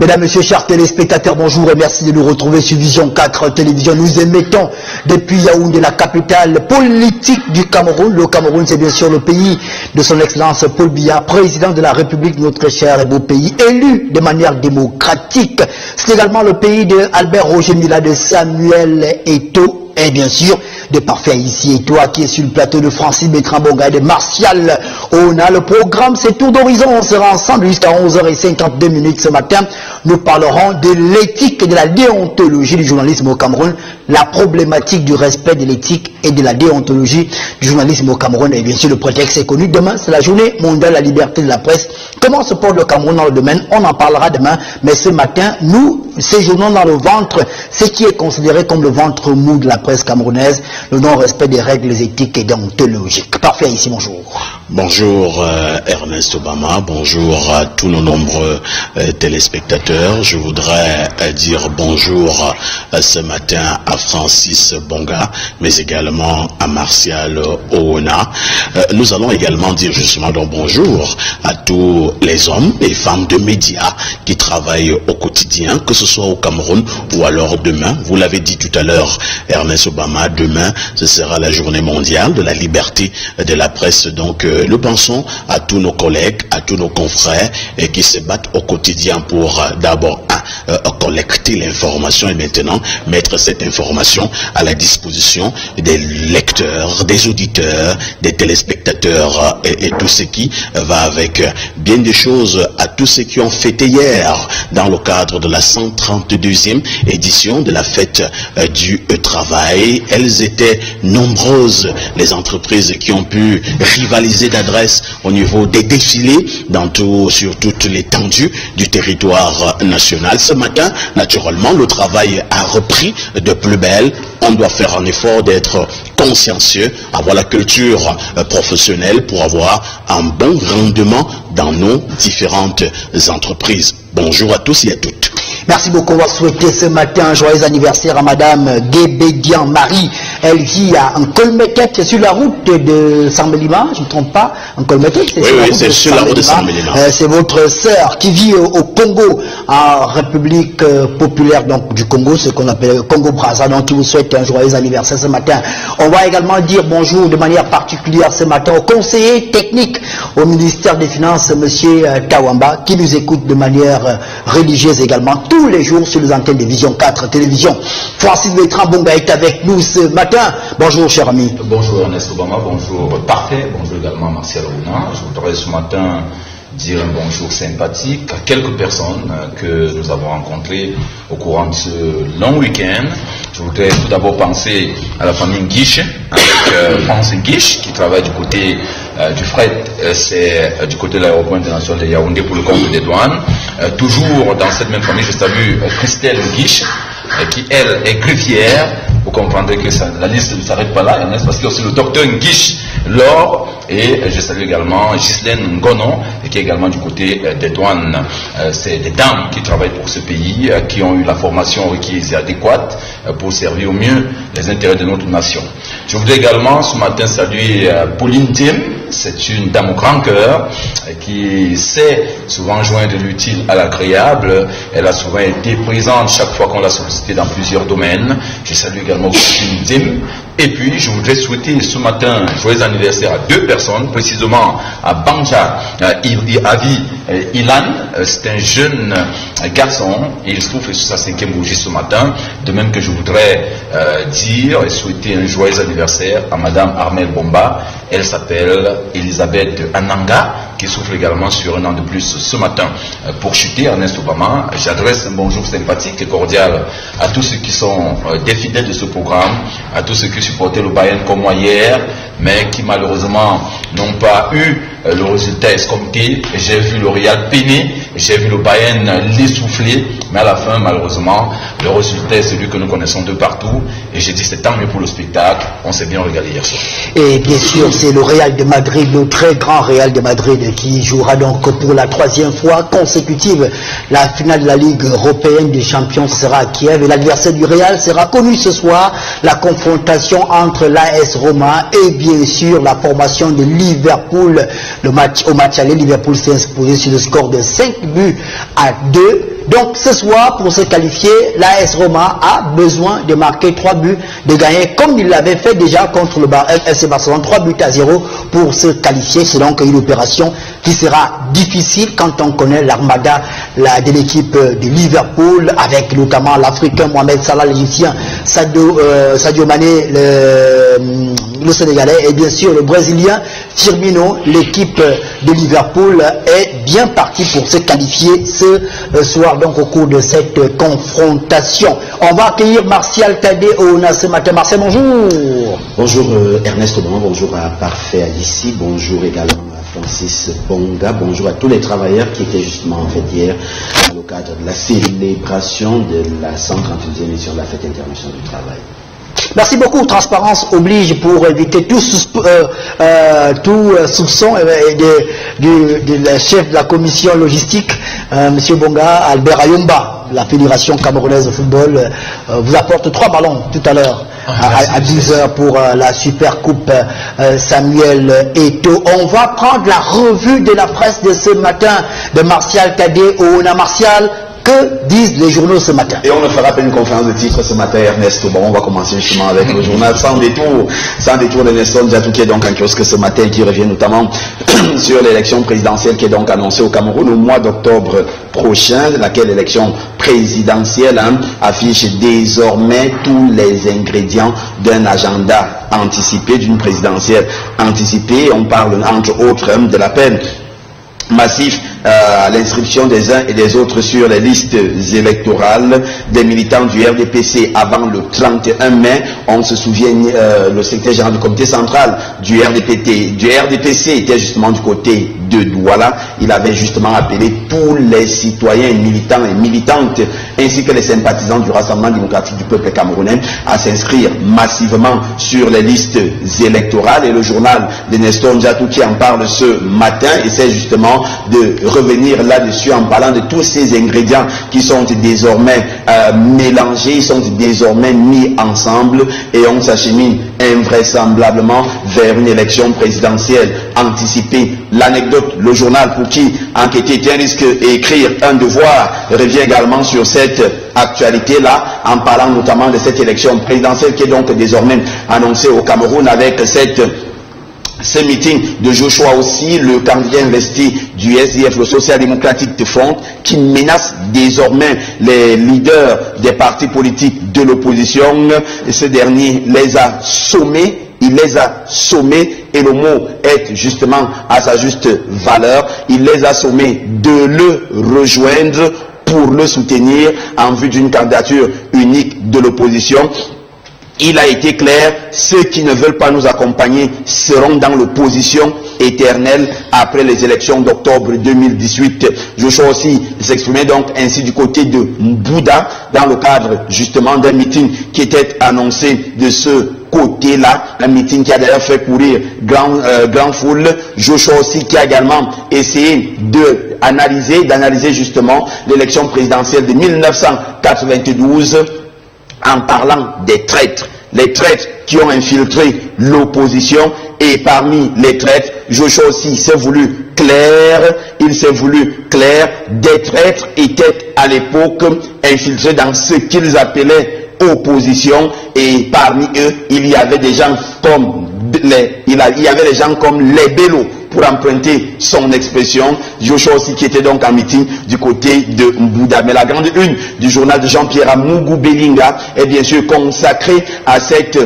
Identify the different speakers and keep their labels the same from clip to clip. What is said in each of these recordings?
Speaker 1: Mesdames, Messieurs, chers téléspectateurs, bonjour et merci de nous retrouver sur Vision 4 Télévision. Nous émettons depuis Yaoundé, la capitale politique du Cameroun. Le Cameroun, c'est bien sûr le pays de son Excellence Paul Biya, président de la République, notre cher et beau pays, élu de manière démocratique. C'est également le pays de Albert Roger Mila, de Samuel Eto'o, et bien sûr de Parfait ici et toi qui est sur le plateau de Francis Bertrand Bonga et de Martial Ona. Le programme c'est Tour d'Horizon, on sera ensemble jusqu'à 11h52 ce matin. Nous parlerons de l'éthique et de la déontologie du journalisme au Cameroun, la problématique du respect de l'éthique et de la déontologie du journalisme au Cameroun. Et bien sûr le prétexte est connu, demain c'est la journée mondiale de la liberté de la presse. Comment se porte le Cameroun dans le domaine? On en parlera demain, mais ce matin nous séjournons dans le ventre, ce qui est considéré comme le ventre mou de la presse camerounaise, le non-respect des règles éthiques et déontologiques. Parfait ici, bonjour.
Speaker 2: Bonjour Ernest Obama, bonjour à tous nos nombreux téléspectateurs. Je voudrais dire bonjour ce matin à Francis Bonga, mais également à Martial Ona. Nous allons également dire justement donc bonjour à tous les hommes et femmes de médias qui travaillent au quotidien, que ce soit au Cameroun ou alors demain. Vous l'avez dit tout à l'heure, Ernest Obama, demain ce sera la journée mondiale de la liberté de la presse. Donc nous pensons à tous nos collègues, à tous nos confrères qui se battent au quotidien pour d'abord collecter l'information et maintenant mettre cette information à la disposition des lecteurs, des auditeurs, des téléspectateurs et tout ce qui va avec. Bien des choses à tous ceux qui ont fêté hier dans le cadre de la 132e édition de la fête du travail. Elles étaient nombreuses, les entreprises qui ont pu rivaliser d'adresse au niveau des défilés sur toute l'étendue du territoire national. Ce matin, naturellement, le travail a repris de plus belle. On doit faire un effort d'être consciencieux, avoir la culture professionnelle pour avoir un bon rendement dans nos différentes entreprises. Bonjour à tous et à toutes.
Speaker 1: Merci beaucoup. On va souhaiter ce matin un joyeux anniversaire à Madame Guébédian Marie. Elle vit à Nkolmeket, sur la route de Sambelima, je ne me trompe pas. Nkolmeket,
Speaker 2: c'est sur la route de Sambelima.
Speaker 1: C'est votre sœur qui vit au Congo, en République populaire donc, du Congo, ce qu'on appelle Congo-Brazza. Donc, qui vous souhaite un joyeux anniversaire ce matin. On va également dire bonjour de manière particulière ce matin au conseiller technique au ministère des Finances, Monsieur Kawamba, qui nous écoute de manière religieuse également tous les jours sur les antennes de Vision 4 Télévision. Francis Bertrand Bonga est avec nous ce matin. Bonjour cher ami.
Speaker 3: Bonjour Ernest Obama, bonjour Parfait, bonjour également Martial Ona. Je voudrais ce matin dire un bonjour sympathique à quelques personnes que nous avons rencontrées au courant de ce long week-end. Je voudrais tout d'abord penser à la famille Nguiche, avec France Nguiche qui travaille du côté du fret, c'est du côté de l'aéroport international de Yaoundé pour le compte des douanes. Toujours dans cette même famille, je salue Christelle Nguiche, qui elle est greffière. Vous comprendrez que la liste ne s'arrête pas là, parce qu'il y a aussi le docteur Nguiche Laure, et je salue également Ghislaine Ngono, qui est également du côté des douanes. C'est des dames qui travaillent pour ce pays, qui ont eu la formation requise et adéquate pour servir au mieux les intérêts de notre nation. Je voudrais également ce matin saluer Pauline Dim. C'est une dame au grand cœur qui sait souvent joindre l'utile à l'agréable. Elle a souvent été présente chaque fois qu'on l'a sollicité dans plusieurs domaines. Je salue également Pauline Dim. Et puis, je voudrais souhaiter ce matin joyeux anniversaire à deux personnes, précisément à Banja Avi Ilan. C'est un jeune garçon et il se trouve sur sa 5e bougie ce matin. De même que je voudrais dire et souhaiter un joyeux anniversaire à Madame Armel Bomba. Elle s'appelle Elisabeth Ananga, qui souffle également sur un an de plus ce matin. Pour chuter, Ernest Obama, j'adresse un bonjour sympathique et cordial à tous ceux qui sont des fidèles de ce programme, à tous ceux qui supportaient le Bayern comme moi hier, mais qui malheureusement n'ont pas eu le résultat escompté. J'ai vu le Real peiner, j'ai vu le Bayern l'essouffler, mais à la fin, malheureusement, le résultat est celui que nous connaissons de partout. Et j'ai dit, c'est tant mieux pour le spectacle. On s'est bien régalé hier soir.
Speaker 1: Et bien sûr, c'est le Real de Madrid, le très grand Real de Madrid, qui jouera donc pour la 3e fois consécutive. La finale de la Ligue européenne des champions sera à Kiev et l'adversaire du Real sera connu ce soir. La confrontation entre l'AS Roma et bien sûr la formation de Liverpool. Au match aller, Liverpool s'est exposé sur le score de 5 buts à 2. Donc ce soir, pour se qualifier, l'AS Roma a besoin de marquer 3 buts, de gagner comme il l'avait fait déjà contre le FC Barcelone, 3-0 pour se qualifier. C'est donc une opération qui sera difficile quand on connaît l'armada de l'équipe de Liverpool, avec notamment l'Africain Mohamed Salah, l'Égyptien Sadio Mané, le Sénégalais, et bien sûr le Brésilien Firmino. L'équipe de Liverpool est bien partie pour se qualifier ce soir, donc au cours de cette confrontation. On va accueillir Martial Tadé ce matin. Martial, bonjour.
Speaker 4: Bonjour Ernest Obama, bonjour à Parfait Alici, bonjour également à Francis Bonga, bonjour à tous les travailleurs qui étaient justement en fait hier dans le cadre de la célébration de la 138e édition de la Fête internationale du travail.
Speaker 1: Merci beaucoup. Transparence oblige pour éviter tout soupçon du chef de la commission logistique, M. Bonga, Albert Ayomba, la Fédération camerounaise de football, vous apporte 3 ballons tout à l'heure à 10h pour la Super Coupe Samuel Eto'o. On va prendre la revue de la presse de ce matin de Martial Tadé. Martial, que disent les journaux ce matin?
Speaker 4: Et on ne fera pas une conférence de titre ce matin, Ernest. Bon, on va commencer justement avec le journal sans détour de Nestor Ndiatou qui est donc en kiosque ce matin, qui revient notamment sur l'élection présidentielle qui est donc annoncée au Cameroun au mois d'octobre prochain, laquelle élection présidentielle affiche désormais tous les ingrédients d'un agenda anticipé, d'une présidentielle anticipée. On parle entre autres de l'appel massif à l'inscription des uns et des autres sur les listes électorales des militants du RDPC avant le 31 mai. On se souvient, le secrétaire général du comité central du RDPC était justement du côté de Douala. Il avait justement appelé tous les citoyens, militants et militantes, ainsi que les sympathisants du Rassemblement démocratique du peuple camerounais à s'inscrire massivement sur les listes électorales. Et le journal de Nestor Ndiatou qui en parle ce matin essaie justement de revenir là-dessus en parlant de tous ces ingrédients qui sont désormais mélangés, ils sont désormais mis ensemble et on s'achemine invraisemblablement vers une élection présidentielle anticipée. L'anecdote, le journal pour qui enquêter est un risque et écrire un devoir revient également sur cette actualité-là en parlant notamment de cette élection présidentielle qui est donc désormais annoncée au Cameroun avec ce meeting de Joshua aussi, le candidat investi du SDF, le Social-Démocratique de Front, qui menace désormais les leaders des partis politiques de l'opposition. Ce dernier les a sommés. Il les a sommés, et le mot est justement à sa juste valeur, il les a sommés de le rejoindre pour le soutenir en vue d'une candidature unique de l'opposition. Il a été clair, ceux qui ne veulent pas nous accompagner seront dans l'opposition éternelle après les élections d'octobre 2018. Joshua aussi s'exprimait donc ainsi du côté de Mbouda dans le cadre justement d'un meeting qui était annoncé de ce côté-là, un meeting qui a d'ailleurs fait courir grand foule. Joshua aussi qui a également essayé d'analyser justement l'élection présidentielle de 1992 en parlant des traîtres, les traîtres qui ont infiltré l'opposition. Et parmi les traîtres, Joshua aussi s'est voulu clair, il s'est voulu clair, des traîtres étaient à l'époque infiltrés dans ce qu'ils appelaient opposition, et parmi eux, il y avait des gens comme les Bello, pour emprunter son expression. Joshua aussi qui était donc en meeting du côté de Mbouda. Mais la grande une du journal de Jean-Pierre Amougou Belinga est bien sûr consacrée à cette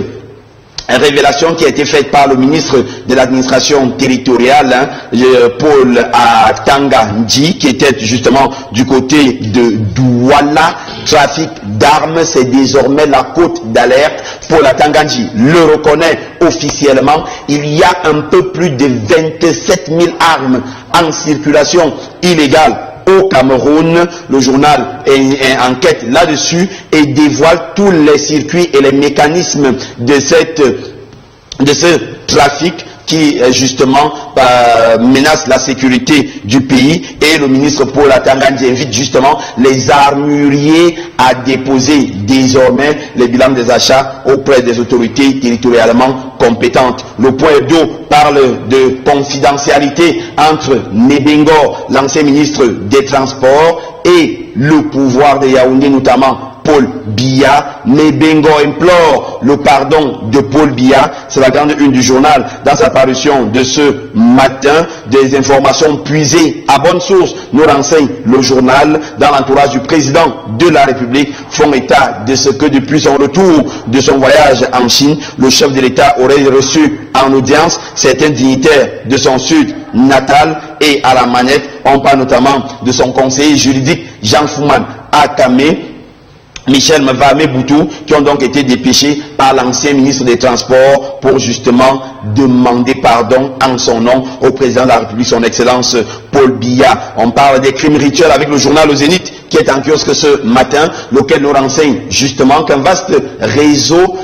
Speaker 4: révélation qui a été faite par le ministre de l'administration territoriale, Paul Atanga Ndji, qui était justement du côté de Douala. Trafic d'armes, c'est désormais la cote d'alerte. Paul Atanga Ndji le reconnaît officiellement. Il y a un peu plus de 27 000 armes en circulation illégale au Cameroun. Le journal enquête là-dessus et dévoile tous les circuits et les mécanismes de ce trafic qui justement menace la sécurité du pays. Et le ministre Paul Atanga Ndji invite justement les armuriers à déposer désormais les bilans des achats auprès des autorités territorialement compétentes. Le point d'eau parle de confidentialité entre Nebengor, l'ancien ministre des Transports, et le pouvoir de Yaoundé, notamment Paul Biya. Mebengo implore le pardon de Paul Biya. C'est la grande une du journal dans sa parution de ce matin. Des informations puisées à bonne source nous renseigne le journal. Dans l'entourage du président de la République font état de ce que depuis son retour de son voyage en Chine, le chef de l'État aurait reçu en audience certains dignitaires de son sud natal, et à la manette on parle notamment de son conseiller juridique Jean Fouman Akame, Michel Mvame Boutou, qui ont donc été dépêchés par l'ancien ministre des Transports pour justement demander pardon en son nom au président de la République, son Excellence Paul Biya. On parle des crimes rituels avec le journal Le Zénith qui est en kiosque ce matin, lequel nous renseigne justement qu'un vaste réseau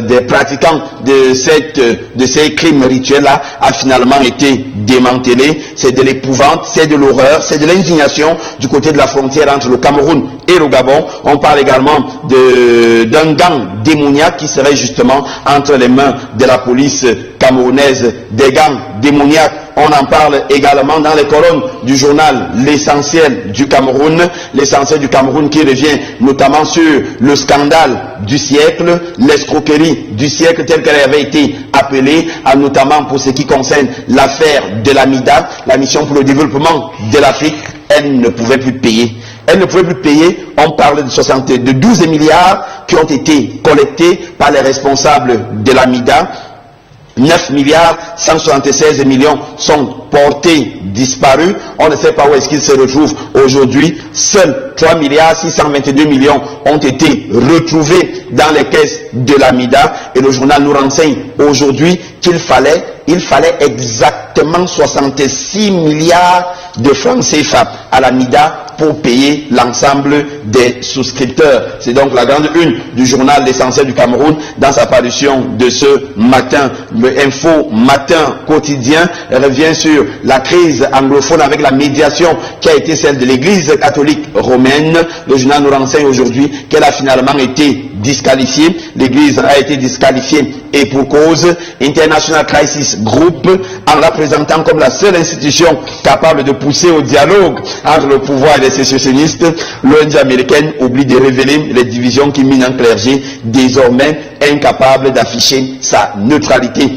Speaker 4: des pratiquants de ces crimes rituels-là a finalement été démantelé. C'est de l'épouvante, c'est de l'horreur, c'est de l'indignation du côté de la frontière entre le Cameroun et le Gabon. On parle également d'un gang démoniaque qui serait justement entre les mains de la police camerounaise, des gangs démoniaques. On en parle également dans les colonnes du journal L'Essentiel du Cameroun. L'Essentiel du Cameroun qui revient notamment sur le scandale du siècle, l'escroquerie du siècle telle qu'elle avait été appelée, notamment pour ce qui concerne l'affaire de l'AMIDA, la mission pour le développement de l'Afrique. Elle ne pouvait plus payer. Elle ne pouvait plus payer. On parle de 12 milliards qui ont été collectés par les responsables de l'AMIDA. 9 milliards 176 millions sont portés disparus. On ne sait pas où est-ce qu'ils se retrouvent aujourd'hui. Seuls 3 milliards 622 millions ont été retrouvés dans les caisses de l'AMIDA. Et le journal nous renseigne aujourd'hui qu'il fallait exactement 66 milliards de francs CFA à l'AMIDA pour payer l'ensemble des souscripteurs. C'est donc la grande une du journal L'Essentiel du Cameroun dans sa parution de ce matin. Le Info Matin quotidien revient sur la crise anglophone avec la médiation qui a été celle de l'Église catholique romaine. Le journal nous renseigne aujourd'hui qu'elle a finalement été disqualifiée. L'Église a été disqualifiée et pour cause. International Crisis Group, en la présentant comme la seule institution capable de pousser au dialogue entre le pouvoir et les sécessionnistes, l'ONG américaine oublie de révéler les divisions qui minent un clergé désormais incapable d'afficher sa neutralité.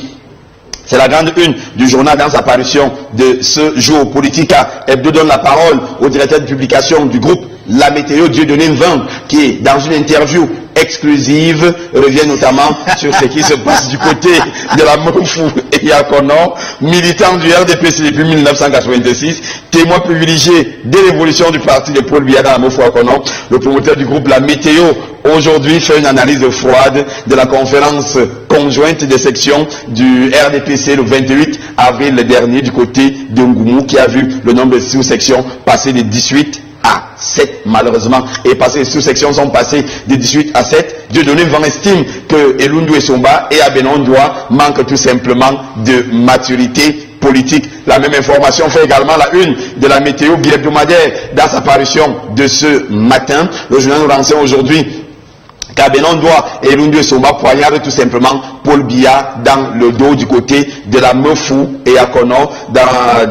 Speaker 4: C'est la grande une du journal dans sa parution de ce jour. Politica Hebdo donne la parole au directeur de publication du groupe La Météo, Dieudonné Mvang, qui est dans une interview exclusive, revient notamment sur ce qui se passe du côté de la Mofou et Yakono, militant du RDPC depuis 1986, témoin privilégié de l'évolution du parti de Paul Biya dans la Mofou Yakono. Le promoteur du groupe La Météo aujourd'hui fait une analyse froide de la conférence conjointe des sections du RDPC le 28 avril dernier du côté de Ngoumou, qui a vu le nombre de sous-sections passer de 18 à 7 malheureusement, et les sous-sections sont passées de 18 à 7. Dieudonné Mvang estime que Elundu Essomba et Abenondoa manquent tout simplement de maturité politique. La même information fait également la une de la Météo bi-hebdomadaire dans sa parution de ce matin. Le journal nous renseigne aujourd'hui qu'Abenondoa et Elundu Essomba poignardent tout simplement Paul Biya dans le dos du côté de la Mofou et Akono,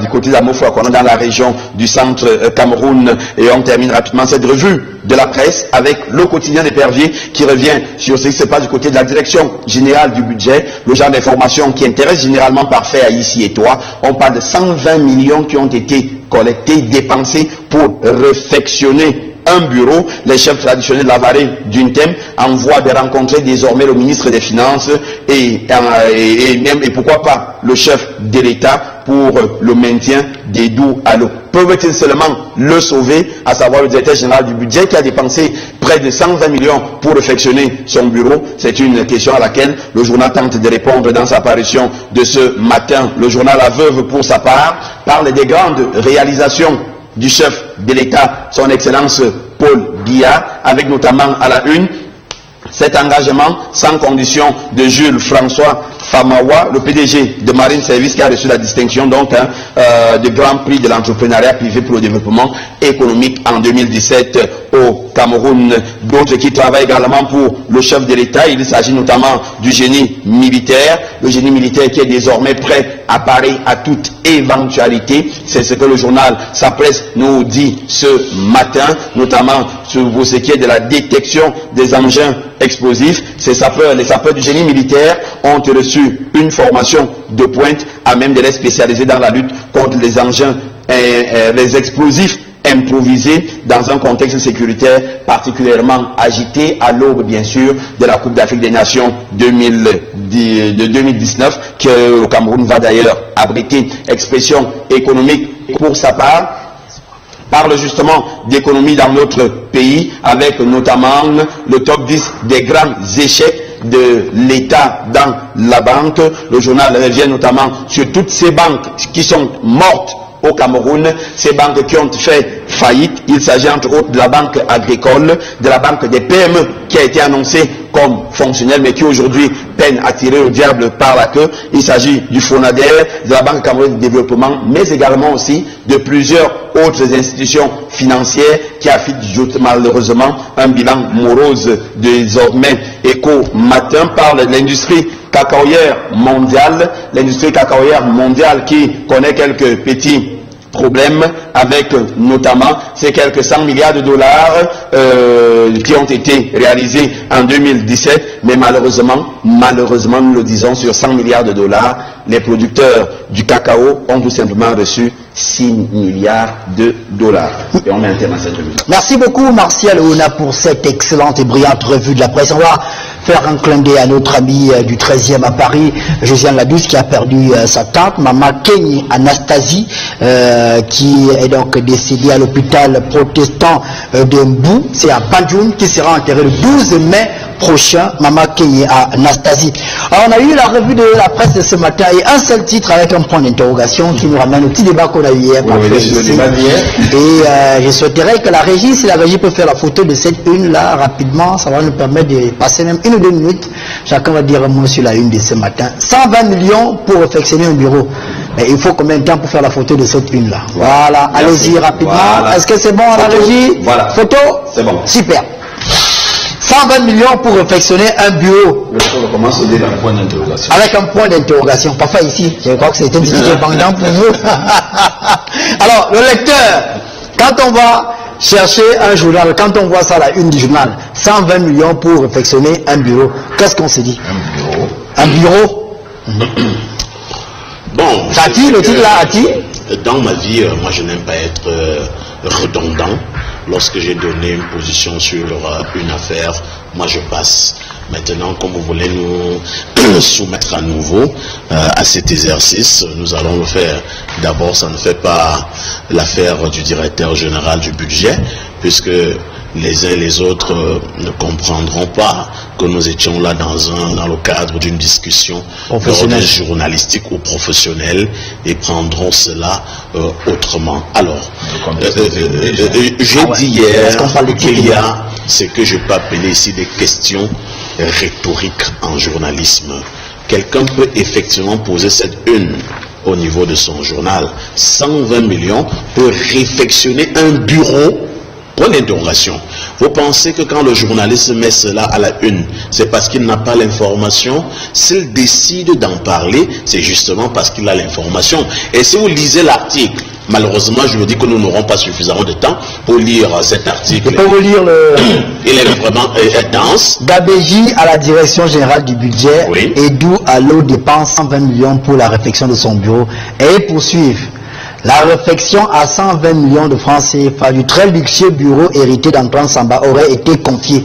Speaker 4: du côté de la Mofou Akono dans la région du centre Cameroun. Et on termine rapidement cette revue de la presse avec le quotidien des Perviers qui revient sur ce qui se passe du côté de la direction générale du budget, le genre d'information qui intéresse généralement parfait à Ici et Toi. On parle de 120 millions qui ont été collectés, dépensés pour réfectionner un bureau. Les chefs traditionnels de la vallée d'Untem envoient de rencontrer désormais le ministre des Finances et pourquoi pas le chef de l'État pour le maintien des doux à l'eau. Peuvent-ils seulement le sauver, à savoir le directeur général du budget qui a dépensé près de 120 millions pour réfectionner son bureau? C'est une question à laquelle le journal tente de répondre dans sa parution de ce matin. Le journal La Veuve, pour sa part, parle des grandes réalisations du chef de l'État, son Excellence Paul Biya, avec notamment à la une cet engagement sans condition de Jules François Famawa, le PDG de Marine Service, qui a reçu la distinction donc de Grand Prix de l'entrepreneuriat privé pour le développement économique en 2017 au Cameroun. D'autres qui travaillent également pour le chef de l'État, il s'agit notamment du génie militaire, le génie militaire qui est désormais prêt à parer à toute éventualité. C'est ce que le journal Sa Presse nous dit ce matin, notamment sur ce qui est de la détection des engins explosifs. Les sapeurs du génie militaire ont reçu une formation de pointe à même de les spécialiser dans la lutte contre les engins, les explosifs improvisés dans un contexte sécuritaire particulièrement agité à l'aube bien sûr de la Coupe d'Afrique des Nations de 2019 que le Cameroun va d'ailleurs abriter. Expression économique pour sa part parle justement d'économie dans notre pays avec notamment le top 10 des grands échecs de l'État dans la banque. Le journal revient notamment sur toutes ces banques qui sont mortes au Cameroun, ces banques qui ont fait faillite. Il s'agit entre autres de la banque agricole, de la banque des PME qui a été annoncée comme fonctionnelle mais qui aujourd'hui peine à tirer le diable par la queue. Il s'agit du FONADER, de la Banque camerounaise de développement, mais également aussi de plusieurs autres institutions financières qui affichent malheureusement un bilan morose désormais. Écho Matin parle de l'industrie cacaoyère mondiale, qui connaît quelques petits problèmes avec notamment ces quelques 100 milliards de dollars qui ont été réalisés en 2017, mais malheureusement, nous le disons, sur 100 milliards de dollars, les producteurs du cacao ont tout simplement reçu 6 milliards de dollars. Et on met un terme à cette revue.
Speaker 1: Merci beaucoup Martial Ouna pour cette excellente et brillante revue de la presse. On va faire un clin d'œil à notre ami du 13e à Paris, Josiane Ladouce, qui a perdu sa tante, Maman Kenyi Anastasie, qui est donc décédée à l'hôpital protestant de Mbou. C'est à Bandjoun, qui sera enterrée le 12 mai prochain, Maman Kenyi Anastasie. Alors on a eu la revue de la presse de ce matin et un seul titre avec un point d'interrogation qui nous ramène au petit débat qu'on a eu hier. Et je souhaiterais que la régie, si la régie peut faire la photo de cette une là rapidement, ça va nous permettre de passer même 1 ou 2 minutes. Chacun va dire un mot sur la une de ce matin. 120 millions pour réfectionner un bureau. Mais il faut combien de temps pour faire la photo de cette une là? Voilà, allez-y rapidement. Voilà. Est-ce que c'est bon à la régie? Voilà. Photo? C'est bon. Super. 120 millions pour réfectionner un bureau. Avec un point d'interrogation. Parfois ici, je crois que c'est un petit pendant pour vous. Alors, le lecteur, quand on va chercher un journal, quand on voit ça à la une du journal, 120 millions pour réfectionner un bureau, qu'est-ce qu'on se dit? Un bureau.
Speaker 2: Bon,
Speaker 1: Tati, le titre là, Tati?
Speaker 2: Dans ma vie, moi je n'aime pas être redondant. Lorsque j'ai donné une position sur une affaire, moi je passe. Maintenant, comme vous voulez nous soumettre à nouveau à cet exercice, nous allons le faire. D'abord, ça ne fait pas l'affaire du directeur général du budget, puisque les uns et les autres ne comprendront pas que nous étions là dans le cadre d'une discussion journalistique ou professionnelle et prendront cela autrement. Alors, j'ai dit hier qu'il y a ce que je peux appeler ici des questions rhétoriques en journalisme. Quelqu'un peut effectivement poser cette une au niveau de son journal. 120 millions pour réfectionner un bureau. Point d'interrogation. Vous pensez que quand le journaliste met cela à la une, c'est parce qu'il n'a pas l'information? S'il décide d'en parler, c'est justement parce qu'il a l'information. Et si vous lisez l'article, malheureusement, je me dis que nous n'aurons pas suffisamment de temps pour lire cet article.
Speaker 1: Je peux vous lire le...
Speaker 2: Il est vraiment dense.
Speaker 1: Gabéji à la direction générale du budget,
Speaker 2: oui.
Speaker 1: Edou Allo dépense 120 millions pour la réfection de son bureau et poursuivre. La réfection à 120 millions de francs CFA du très luxueux bureau hérité d'Antoine Samba aurait été confiée,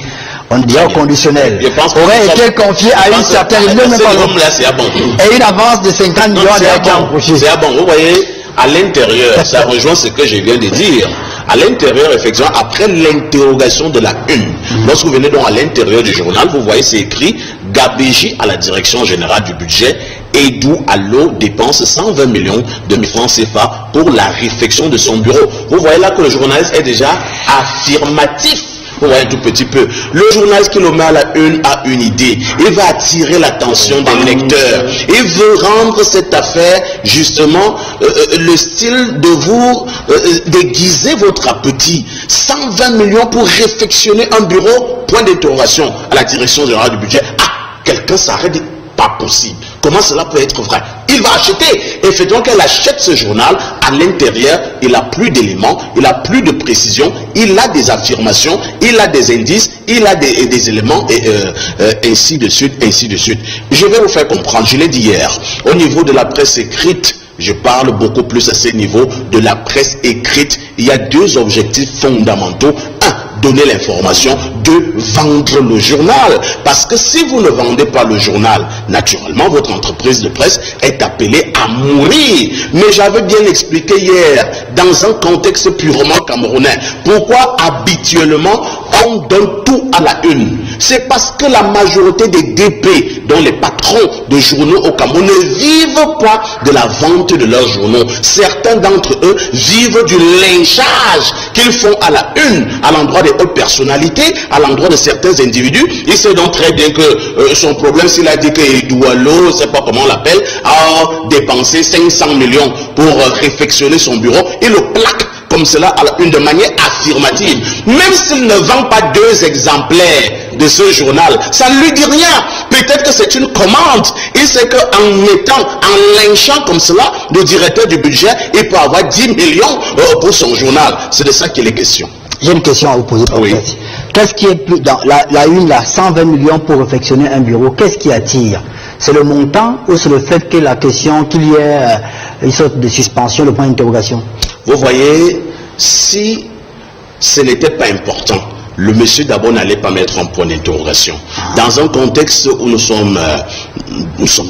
Speaker 1: on dirait au conditionnel, aurait été confiée à une certaine... Et une avance de 50 millions a été empochée.
Speaker 2: C'est bon, vous voyez, à l'intérieur, ça rejoint ce que je viens de dire. À l'intérieur, effectivement, après l'interrogation de la une, lorsque vous venez donc à l'intérieur du journal, vous voyez, c'est écrit Gabéji à la direction générale du budget, Edou Allo dépense 120 millions de francs CFA pour la réfection de son bureau. Vous voyez là que le journaliste est déjà affirmatif. Vous voyez un tout petit peu. Le journaliste qui le met à la une a une idée. Il va attirer l'attention des lecteurs. Il veut rendre cette affaire, justement, le style de vous déguiser votre appétit. 120 millions pour réfectionner un bureau, point d'interrogation à la direction générale du budget. Ah, quelqu'un s'arrête, pas possible. Comment cela peut être vrai? Il va acheter. Et fait donc qu'elle achète ce journal, à l'intérieur, il a plus d'éléments, il a plus de précision, il a des affirmations, il a des indices, il a des éléments, et ainsi de suite, ainsi de suite. Je vais vous faire comprendre, je l'ai dit hier, au niveau de la presse écrite, je parle beaucoup plus à ce niveau de la presse écrite. Il y a deux objectifs fondamentaux. Un, donner l'information. Deux, vendre le journal. Parce que si vous ne vendez pas le journal, naturellement, votre entreprise de presse est appelée à mourir. Mais j'avais bien expliqué hier, dans un contexte purement camerounais, pourquoi habituellement on donne tout à la une. C'est parce que la majorité des DP, dont les patrons de journaux au Cameroun, ne vivent pas de la vente de leurs journaux. Certains d'entre eux vivent du lynchage qu'ils font à la une, à l'endroit des hautes personnalités, à l'endroit de certains individus. Il sait donc très bien que son problème, s'il a dit que Doualo, je ne sais pas comment on l'appelle, a dépensé 500 millions pour réfectionner son bureau, il le plaque comme cela à la une de manière affirmative. Même s'il ne vend pas 2 exemplaires de ce journal, ça ne lui dit rien. Peut-être que c'est une commande. Il sait en lynchant comme cela le directeur du budget, il peut avoir 10 millions pour son journal. C'est de ça qu'il est question.
Speaker 1: J'ai une question à vous poser.
Speaker 2: Oui.
Speaker 1: Qu'est-ce qui est plus dans la une, là, 120 millions pour réfectionner un bureau, qu'est-ce qui attire? C'est le montant ou c'est le fait que la question, qu'il y ait une sorte de suspension, le point d'interrogation?
Speaker 2: Vous voyez, si ce n'était pas important, le monsieur d'abord n'allait pas mettre un point d'interrogation. Dans un contexte où nous sommes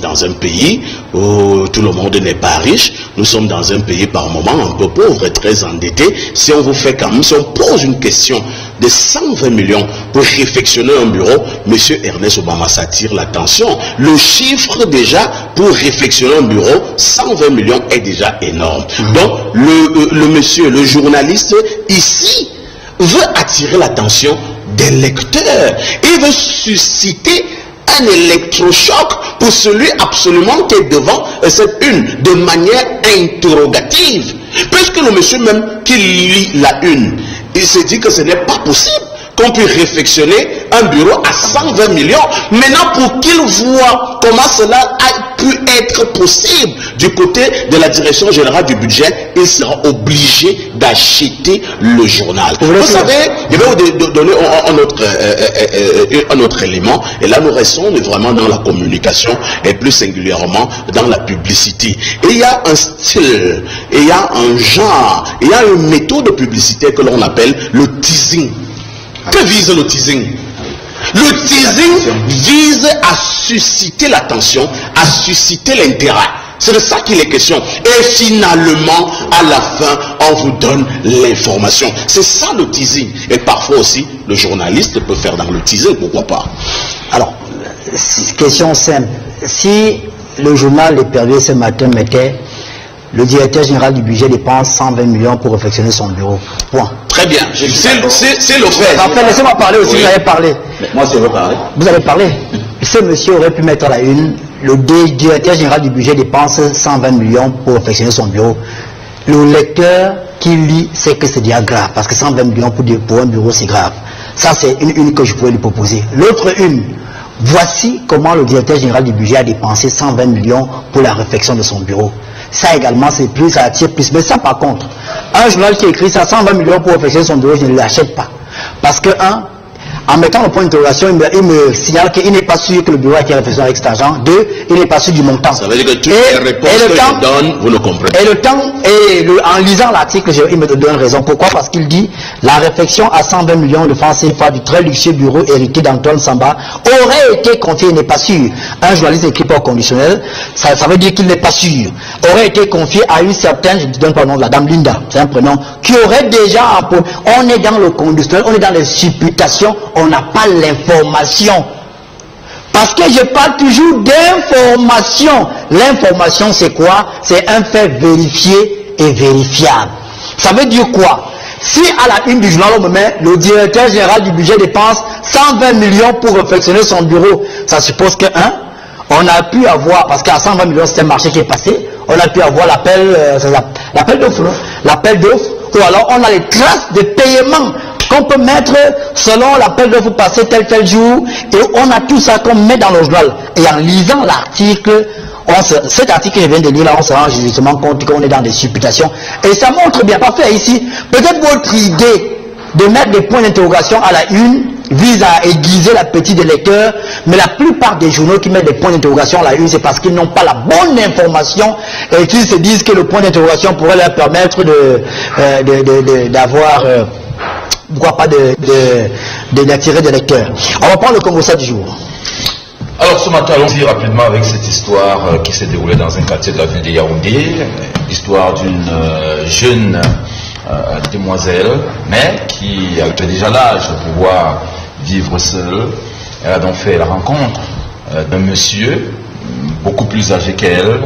Speaker 2: dans un pays où tout le monde n'est pas riche, nous sommes dans un pays par moment un peu pauvre et très endetté. Si on vous fait quand même, si on pose une question de 120 millions pour réfectionner un bureau, monsieur Ernest Obama s'attire l'attention. Le chiffre déjà pour réfectionner un bureau, 120 millions est déjà énorme. Donc le monsieur, le journaliste ici, veut attirer l'attention des lecteurs. Il veut susciter un électrochoc pour celui absolument qui est devant cette une, de manière interrogative. Puisque le monsieur même qui lit la une, il se dit que ce n'est pas possible qu'on puisse réfectionner un bureau à 120 millions. Maintenant, pour qu'il voit comment cela a pu être possible du côté de la direction générale du budget, il sera obligé d'acheter le journal. Vous savez, je vais vous donner un autre élément, et là nous restons vraiment dans la communication, et plus singulièrement dans la publicité. Et il y a un style, et il y a un genre, il y a une méthode de publicité que l'on appelle le teasing. Que vise le teasing? Le teasing vise à susciter l'attention, à susciter l'intérêt. C'est de ça qu'il est question. Et finalement, à la fin, on vous donne l'information. C'est ça le teasing. Et parfois aussi, le journaliste peut faire dans le teasing, pourquoi pas?
Speaker 1: Alors, question simple. Si le journal L'Épervier ce matin mettait le directeur général du budget dépense 120 millions pour réfectionner son bureau. Point.
Speaker 2: Très bien. C'est le fait.
Speaker 1: En fait, laissez-moi parler aussi, vous avez parlé.
Speaker 4: Mais moi, je veux parler.
Speaker 1: Vous avez parlé. Ce monsieur aurait pu mettre à la une, le directeur général du budget dépense 120 millions pour réfectionner son bureau. Le lecteur qui lit sait que c'est déjà grave, parce que 120 millions pour un bureau, c'est grave. Ça, c'est une que je pourrais lui proposer. L'autre une, voici comment le directeur général du budget a dépensé 120 millions pour la réfection de son bureau. Ça également, c'est plus, ça attire plus. Mais ça, par contre, un journal qui écrit ça, 120 millions pour réfectionner son bureau, je ne l'achète pas. Parce que, en mettant le point d'interrogation, il me signale qu'il n'est pas sûr que le bureau a été réfectionné avec cet argent. 2, il n'est pas sûr du montant.
Speaker 2: Ça veut dire que toutes les réponses que je donne, vous ne comprenez pas.
Speaker 1: En lisant l'article, il me donne raison. Pourquoi? Parce qu'il dit, la réfection à 120 millions de francs CFA du très luxueux bureau hérité d'Antoine Samba aurait été confiée, il n'est pas sûr. Un journaliste écrit pas au conditionnel, ça veut dire qu'il n'est pas sûr. Aurait été confié à une certaine, je ne donne pas le nom de la dame Linda, c'est un prénom, qui aurait déjà, on est dans le conditionnel, on est dans les supputations, on n'a pas l'information. Parce que je parle toujours d'information. L'information, c'est quoi? C'est un fait vérifié et vérifiable. Ça veut dire quoi? Si à la une du journal, on me met le directeur général du budget dépense 120 millions pour réfectionner son bureau, ça suppose que, on a pu avoir, parce qu'à 120 millions, c'est un marché qui est passé, on a pu avoir l'appel d'offres, ou alors on a les traces de paiement. qu'on peut mettre selon l'appel d'offres passé tel jour, et on a tout ça qu'on met dans le journal. Et en lisant l'article, cet article que je viens de lire là, on se rend justement compte qu'on est dans des supputations. Et ça montre bien, pas fait ici, peut-être votre idée de mettre des points d'interrogation à la une vise à aiguiser l'appétit des lecteurs, mais la plupart des journaux qui mettent des points d'interrogation à la une, c'est parce qu'ils n'ont pas la bonne information et qu'ils se disent que le point d'interrogation pourrait leur permettre d'avoir, pourquoi pas d'attirer des lecteurs. On va prendre le Congo-Ça du jour.
Speaker 3: Alors ce matin, allons-y rapidement avec cette histoire qui s'est déroulée dans un quartier de la ville de Yaoundé, l'histoire d'une jeune demoiselle, mais qui avait déjà l'âge de pouvoir vivre seule. Elle a donc fait la rencontre d'un monsieur beaucoup plus âgé qu'elle.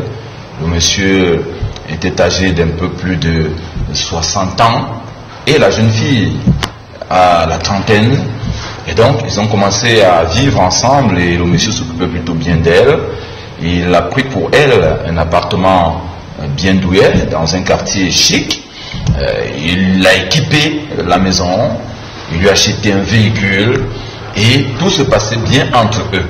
Speaker 3: Le monsieur était âgé d'un peu plus de 60 ans et la jeune fille à la trentaine. Et donc ils ont commencé à vivre ensemble et le monsieur s'occupait plutôt bien d'elle. Il a pris pour elle un appartement bien douillet dans un quartier chic. Il a équipé la maison, il lui a acheté un véhicule et tout se passait bien entre eux.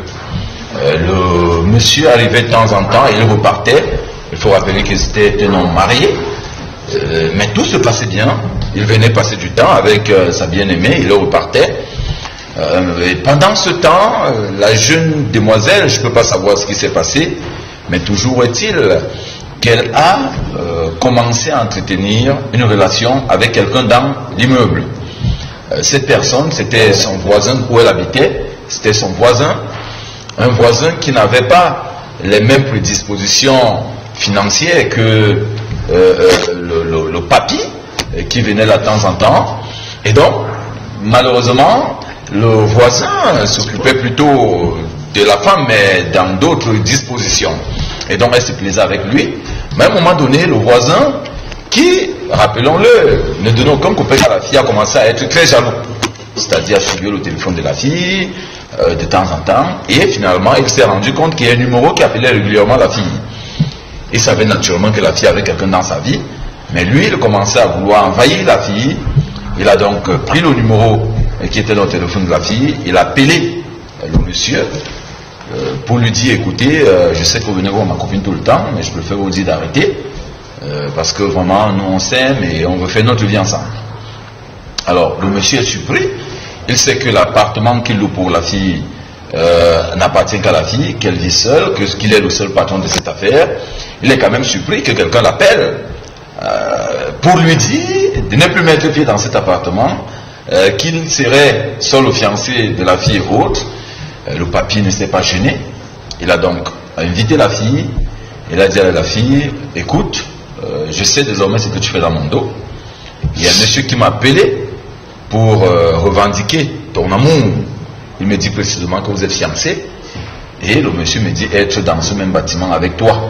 Speaker 3: Le monsieur arrivait de temps en temps et il repartait. Il faut rappeler que c'était un homme marié, mais tout se passait bien. Il venait passer du temps avec sa bien-aimée, il repartait. Et pendant ce temps, la jeune demoiselle, je ne peux pas savoir ce qui s'est passé, mais toujours est-il qu'elle a commencé à entretenir une relation avec quelqu'un dans l'immeuble. Cette personne, c'était son voisin où elle habitait, c'était son voisin, un voisin qui n'avait pas les mêmes prédispositions financières que le papy qui venait là de temps en temps. Et donc, malheureusement, le voisin s'occupait plutôt de la femme, mais dans d'autres dispositions. Et donc, elle se plaisait avec lui. Mais à un moment donné, le voisin, qui, rappelons-le, ne donnait aucun copain à la fille, a commencé à être très jaloux. C'est-à-dire suivre le téléphone de la fille, de temps en temps. Et finalement, il s'est rendu compte qu'il y a un numéro qui appelait régulièrement la fille. Il savait naturellement que la fille avait quelqu'un dans sa vie. Mais lui, il commençait à vouloir envahir la fille. Il a donc pris le numéro qui était dans le téléphone de la fille. Il a appelé le monsieur pour lui dire, écoutez, je sais que vous venez voir ma copine tout le temps, mais je préfère vous dire d'arrêter, parce que vraiment, nous on s'aime et on veut faire notre vie ensemble. Alors, le monsieur est surpris. Il sait que l'appartement qu'il loue pour la fille n'appartient qu'à la fille, qu'elle vit seule, qu'il est le seul patron de cette affaire. Il est quand même surpris que quelqu'un l'appelle pour lui dire de ne plus mettre pied dans cet appartement, qu'il serait seul fiancé de la fille et autre. Le papy ne s'est pas gêné. Il a donc invité la fille. Il a dit à la fille, écoute, je sais désormais ce que tu fais dans mon dos. Il y a un monsieur qui m'a appelé pour revendiquer ton amour. Il me dit précisément que vous êtes fiancé. Et le monsieur me dit être dans ce même bâtiment avec toi.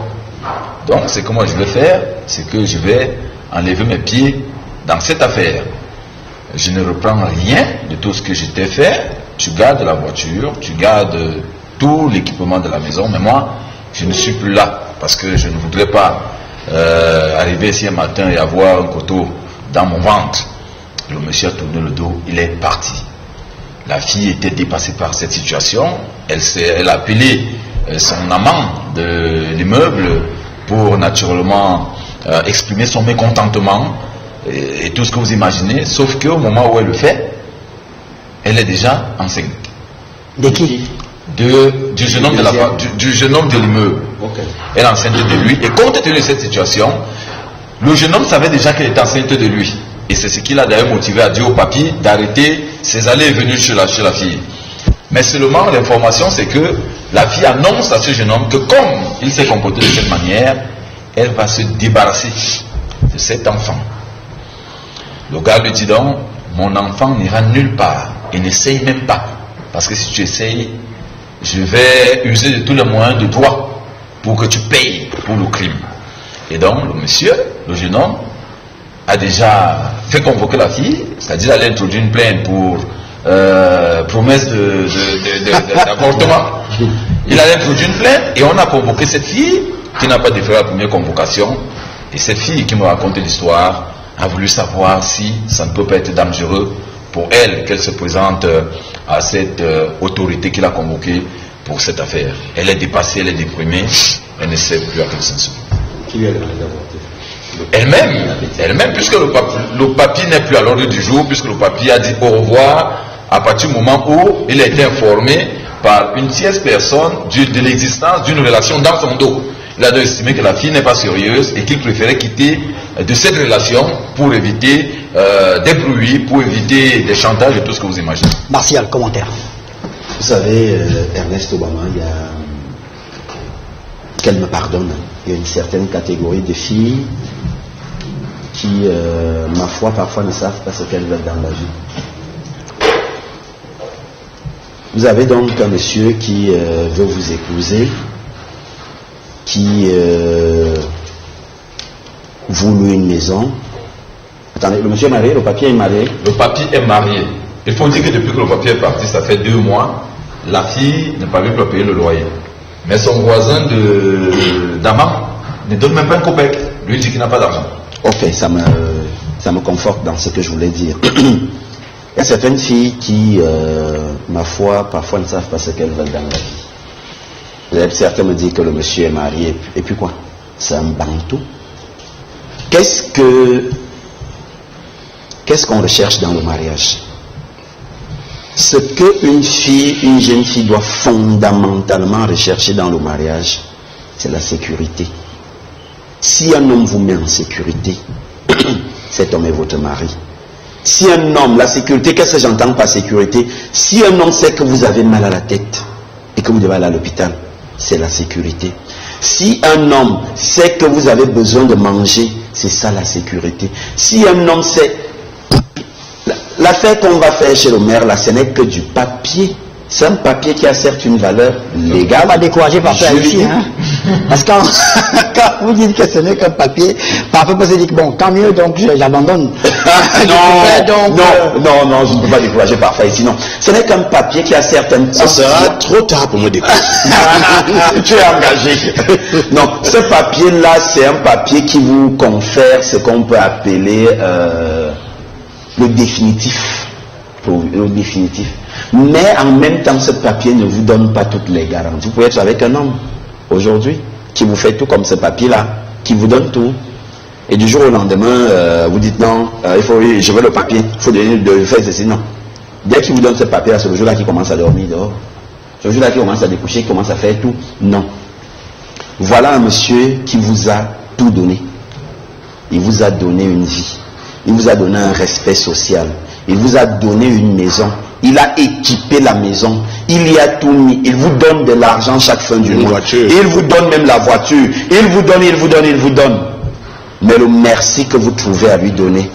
Speaker 3: Donc, ce que moi je vais faire, c'est que je vais enlever mes pieds dans cette affaire. Je ne reprends rien de tout ce que je t'ai fait. Tu gardes la voiture, tu gardes tout l'équipement de la maison, mais moi, je ne suis plus là, parce que je ne voudrais pas arriver ici un matin et avoir un couteau dans mon ventre. Le monsieur a tourné le dos, il est parti. La fille était dépassée par cette situation. Elle a appelé son amant de l'immeuble pour naturellement exprimer son mécontentement et tout ce que vous imaginez, sauf qu'au moment où elle le fait, elle est déjà enceinte.
Speaker 1: De qui?
Speaker 3: Du jeune homme de l'immeuble.
Speaker 4: Okay.
Speaker 3: Elle est enceinte de lui. Et compte tenu de cette situation, le jeune homme savait déjà qu'elle était enceinte de lui. Et c'est ce qui l'a d'ailleurs motivé à dire au papy d'arrêter ses allées et venues chez la fille. Mais seulement l'information, c'est que la fille annonce à ce jeune homme que comme il s'est comporté de cette manière, elle va se débarrasser de cet enfant. Le gars lui dit donc, mon enfant n'ira nulle part et n'essaye même pas. Parce que si tu essayes, je vais user de tous les moyens de toi pour que tu payes pour le crime. Et donc, le monsieur, le jeune homme, a déjà fait convoquer la fille, c'est-à-dire aller introduire une plainte pour promesse d'avortement. Il a introduit une plainte et on a convoqué cette fille qui n'a pas déféré la première convocation. Et cette fille qui me racontait l'histoire a voulu savoir si ça ne peut pas être dangereux pour elle qu'elle se présente à cette autorité qui l'a convoquée pour cette affaire. Elle est dépassée, elle est déprimée, elle ne sait plus à quel sens.
Speaker 4: Qui lui a demandé d'avorter?
Speaker 3: Elle-même, puisque le papier n'est plus à l'ordre du jour, puisque le papier a dit au revoir à partir du moment où il a été informé par une tierce personne de l'existence d'une relation dans son dos. Il a donc estimé que la fille n'est pas sérieuse et qu'il préférait quitter de cette relation pour éviter des bruits, pour éviter des chantages et tout ce que vous imaginez.
Speaker 1: Martial, commentaire.
Speaker 4: Vous savez, Ernest Obama, qu'elle me pardonne, il y a une certaine catégorie de filles qui, ma foi, parfois ne savent pas ce qu'elles veulent dans la vie. Vous avez donc un monsieur qui veut vous épouser, qui vous loue une maison. Attendez, le monsieur est marié, le papier est marié?
Speaker 3: Le papier est marié. Il faut dire que depuis que le papier est parti, ça fait 2 mois, la fille ne parvient plus à payer le loyer. Mais son voisin d'Ama ne donne même pas un copec. Lui dit qu'il n'a pas d'argent.
Speaker 4: Ok, ça me conforte dans ce que je voulais dire. Il y a certaines filles qui, ma foi, parfois ne savent pas ce qu'elles veulent dans la vie. Certains me disent que le monsieur est marié, et puis quoi? C'est un bantou. Qu'est-ce qu'on recherche dans le mariage? Ce qu'une jeune fille doit fondamentalement rechercher dans le mariage, c'est la sécurité. Si un homme vous met en sécurité, cet homme est votre mari. Si un homme, la sécurité, qu'est-ce que j'entends par sécurité? Si un homme sait que vous avez mal à la tête et que vous devez aller à l'hôpital, c'est la sécurité. Si un homme sait que vous avez besoin de manger, c'est ça la sécurité. Si un homme sait... L'affaire qu'on va faire chez le maire, là, ce n'est que du papier. C'est un papier qui a certes une valeur légale.
Speaker 1: On va décourager parfois ici, hein. Parce que quand vous dites que ce n'est qu'un papier, parfois vous dites, bon, tant mieux, donc j'abandonne.
Speaker 4: Non, je ne peux pas décourager parfois ici, non. Ce n'est qu'un papier qui a certaines...
Speaker 2: Ça sera trop tard pour me décourager.
Speaker 4: Tu es engagé. Non, ce papier-là, c'est un papier qui vous confère ce qu'on peut appeler le définitif. Le définitif. Mais en même temps, ce papier ne vous donne pas toutes les garanties. Vous pouvez être avec un homme aujourd'hui qui vous fait tout comme ce papier-là, qui vous donne tout. Et du jour au lendemain, vous dites non, je veux le papier, il faut faire ceci, non. Dès qu'il vous donne ce papier-là, c'est le jour-là qu'il commence à dormir dehors. C'est le jour-là qu'il commence à découcher, qu'il commence à faire tout. Non. Voilà un monsieur qui vous a tout donné. Il vous a donné une vie. Il vous a donné un respect social. Il vous a donné une maison. Il a équipé la maison. Il y a tout mis. Il vous donne de l'argent chaque fin du mois. Il vous donne même la voiture. Il vous donne. Mais le merci que vous trouvez à lui donner,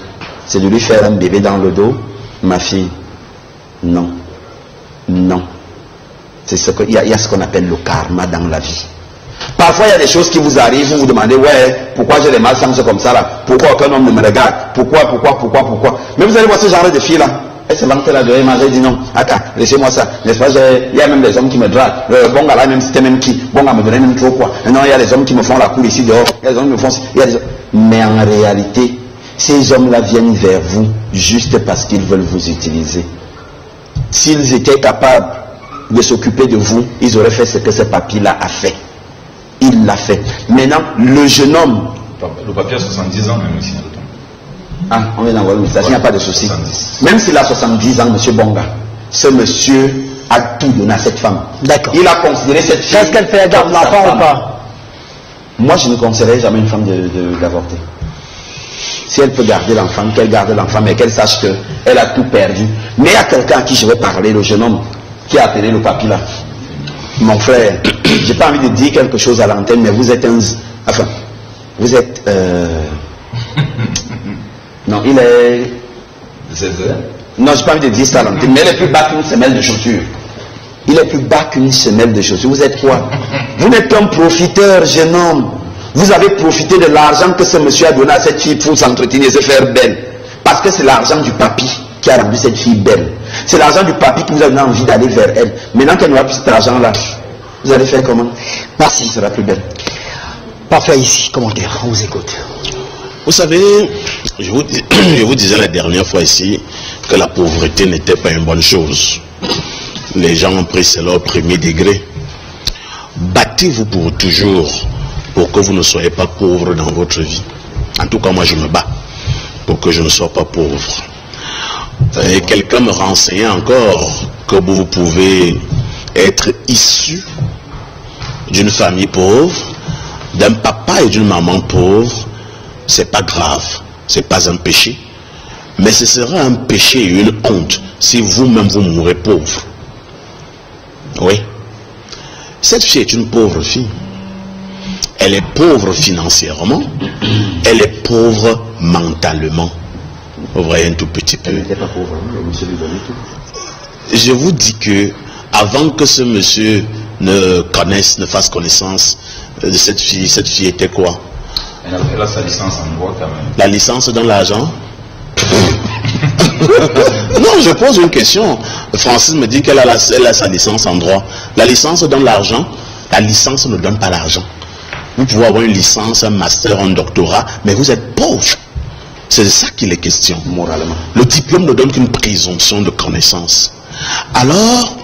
Speaker 4: c'est de lui faire un bébé dans le dos. Ma fille, non. Non. C'est ce que, il y a ce qu'on appelle le karma dans la vie. Parfois, il y a des choses qui vous arrivent, vous vous demandez, ouais, pourquoi j'ai les malsances comme ça là? Pourquoi aucun homme ne me regarde? Pourquoi? Mais vous allez voir ce genre de filles là. Elle se vantait là de manger, dit non, attends, laissez-moi ça. N'est-ce pas? Il y a même des hommes qui me draguent. Bon gars là, même c'était même qui? Bon gars me donnait même trop quoi. Non, il y a des hommes qui me font la cour ici dehors. Il y a des hommes qui me font. Mais en réalité, ces hommes là viennent vers vous juste parce qu'ils veulent vous utiliser. S'ils étaient capables de s'occuper de vous, ils auraient fait ce que ce papy là a fait. Il l'a fait. Maintenant, le jeune homme...
Speaker 3: Le papier a 70 ans même ici.
Speaker 4: Ah, on vient d'envoyer le message, il n'y a pas de souci. Même s'il a 70 ans, monsieur Bonga, ce monsieur a tout donné à cette femme.
Speaker 1: D'accord.
Speaker 4: Il a considéré cette fille...
Speaker 1: Est-ce qu'elle fait la garde de l'enfant ou pas?
Speaker 4: Moi, je ne conseillerais jamais une femme d'avorter. Si elle peut garder l'enfant, qu'elle garde l'enfant, mais qu'elle sache qu'elle a tout perdu. Mais il y a quelqu'un à qui je vais parler, le jeune homme, qui a appelé le papy là. Mon frère, j'ai pas envie de dire quelque chose à l'antenne, mais vous êtes non, il est... Non, j'ai pas envie de dire ça à l'antenne, mais il est plus bas qu'une semelle de chaussures. Il est plus bas qu'une semelle de chaussures. Vous êtes quoi? Vous n'êtes qu'un profiteur, jeune homme. Vous avez profité de l'argent que ce monsieur a donné à cette fille pour s'entretenir et se faire belle. Parce que c'est l'argent du papy qui a rendu cette fille belle. C'est l'argent du papy qui vous a donné envie d'aller vers elle. Maintenant qu'elle n'aura plus cet argent-là, vous allez faire comment? Merci, elle sera plus belle.
Speaker 1: Parfait ici, commentaire, on vous écoute.
Speaker 2: Vous savez, je vous disais la dernière fois ici que la pauvreté n'était pas une bonne chose. Les gens ont pris cela au premier degré. Battez-vous pour toujours pour que vous ne soyez pas pauvre dans votre vie. En tout cas, moi je me bats pour que je ne sois pas pauvre. Et quelqu'un me renseignait encore que vous pouvez être issu d'une famille pauvre, d'un papa et d'une maman pauvre. C'est pas grave, c'est pas un péché, mais ce sera un péché et une honte si vous-même vous mourrez pauvre. Oui, cette fille est une pauvre fille. Elle est pauvre financièrement, elle est pauvre mentalement. Vous voyez un tout petit peu.
Speaker 4: Elle n'était pas pauvre, le monsieur lui donnait tout.
Speaker 2: Je vous dis que avant que ce monsieur ne connaisse, ne fasse connaissance de cette fille était quoi?
Speaker 3: Elle a sa licence en droit quand même.
Speaker 2: La licence donne l'argent? Non, je pose une question. Francis me dit qu'elle a sa licence en droit. La licence donne l'argent, la licence ne donne pas l'argent. Vous pouvez avoir une licence, un master, un doctorat, mais vous êtes pauvre. C'est de ça qu'il est question.
Speaker 4: Moralement.
Speaker 2: Le diplôme ne donne qu'une présomption de connaissance. Alors,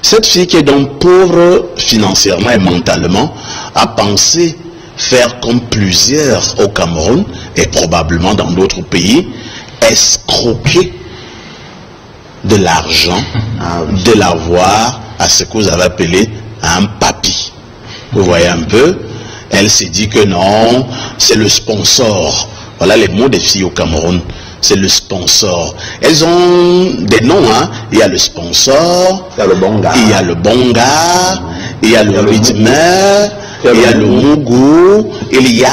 Speaker 2: cette fille qui est donc pauvre financièrement et mentalement a pensé faire comme plusieurs au Cameroun et probablement dans d'autres pays, escroquer de l'argent, de l'avoir à ce que vous avez appelé un papi. Vous voyez un peu? Elle s'est dit que non, c'est le sponsor. Voilà les mots des filles au Cameroun. C'est le sponsor. Elles ont des noms, hein. Il y a le sponsor,
Speaker 4: Il y a le bon gars.
Speaker 2: il y a le bon gars, il y a le rythmeur, il y a le mougou, il y a.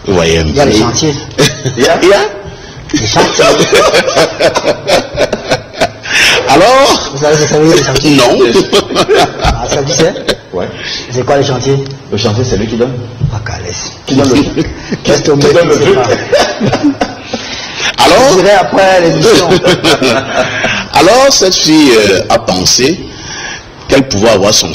Speaker 2: Vous voyez un peu?
Speaker 1: Il y a les chantiers.
Speaker 2: Il y a
Speaker 1: Les chantiers.
Speaker 2: Alors,
Speaker 1: Vous savez les chantiers?
Speaker 2: non.
Speaker 1: Ah, ça vous sait?
Speaker 4: Ouais.
Speaker 1: C'est quoi les chantiers?
Speaker 4: Le chantier, c'est lui qui donne.
Speaker 1: Ah, calès.
Speaker 4: Qui donne le
Speaker 1: Qu'est-ce que
Speaker 4: Qui donne le
Speaker 1: c'est pas? Je
Speaker 2: Alors,
Speaker 1: dirai après l'émission.
Speaker 2: alors cette fille a pensé qu'elle pouvait avoir son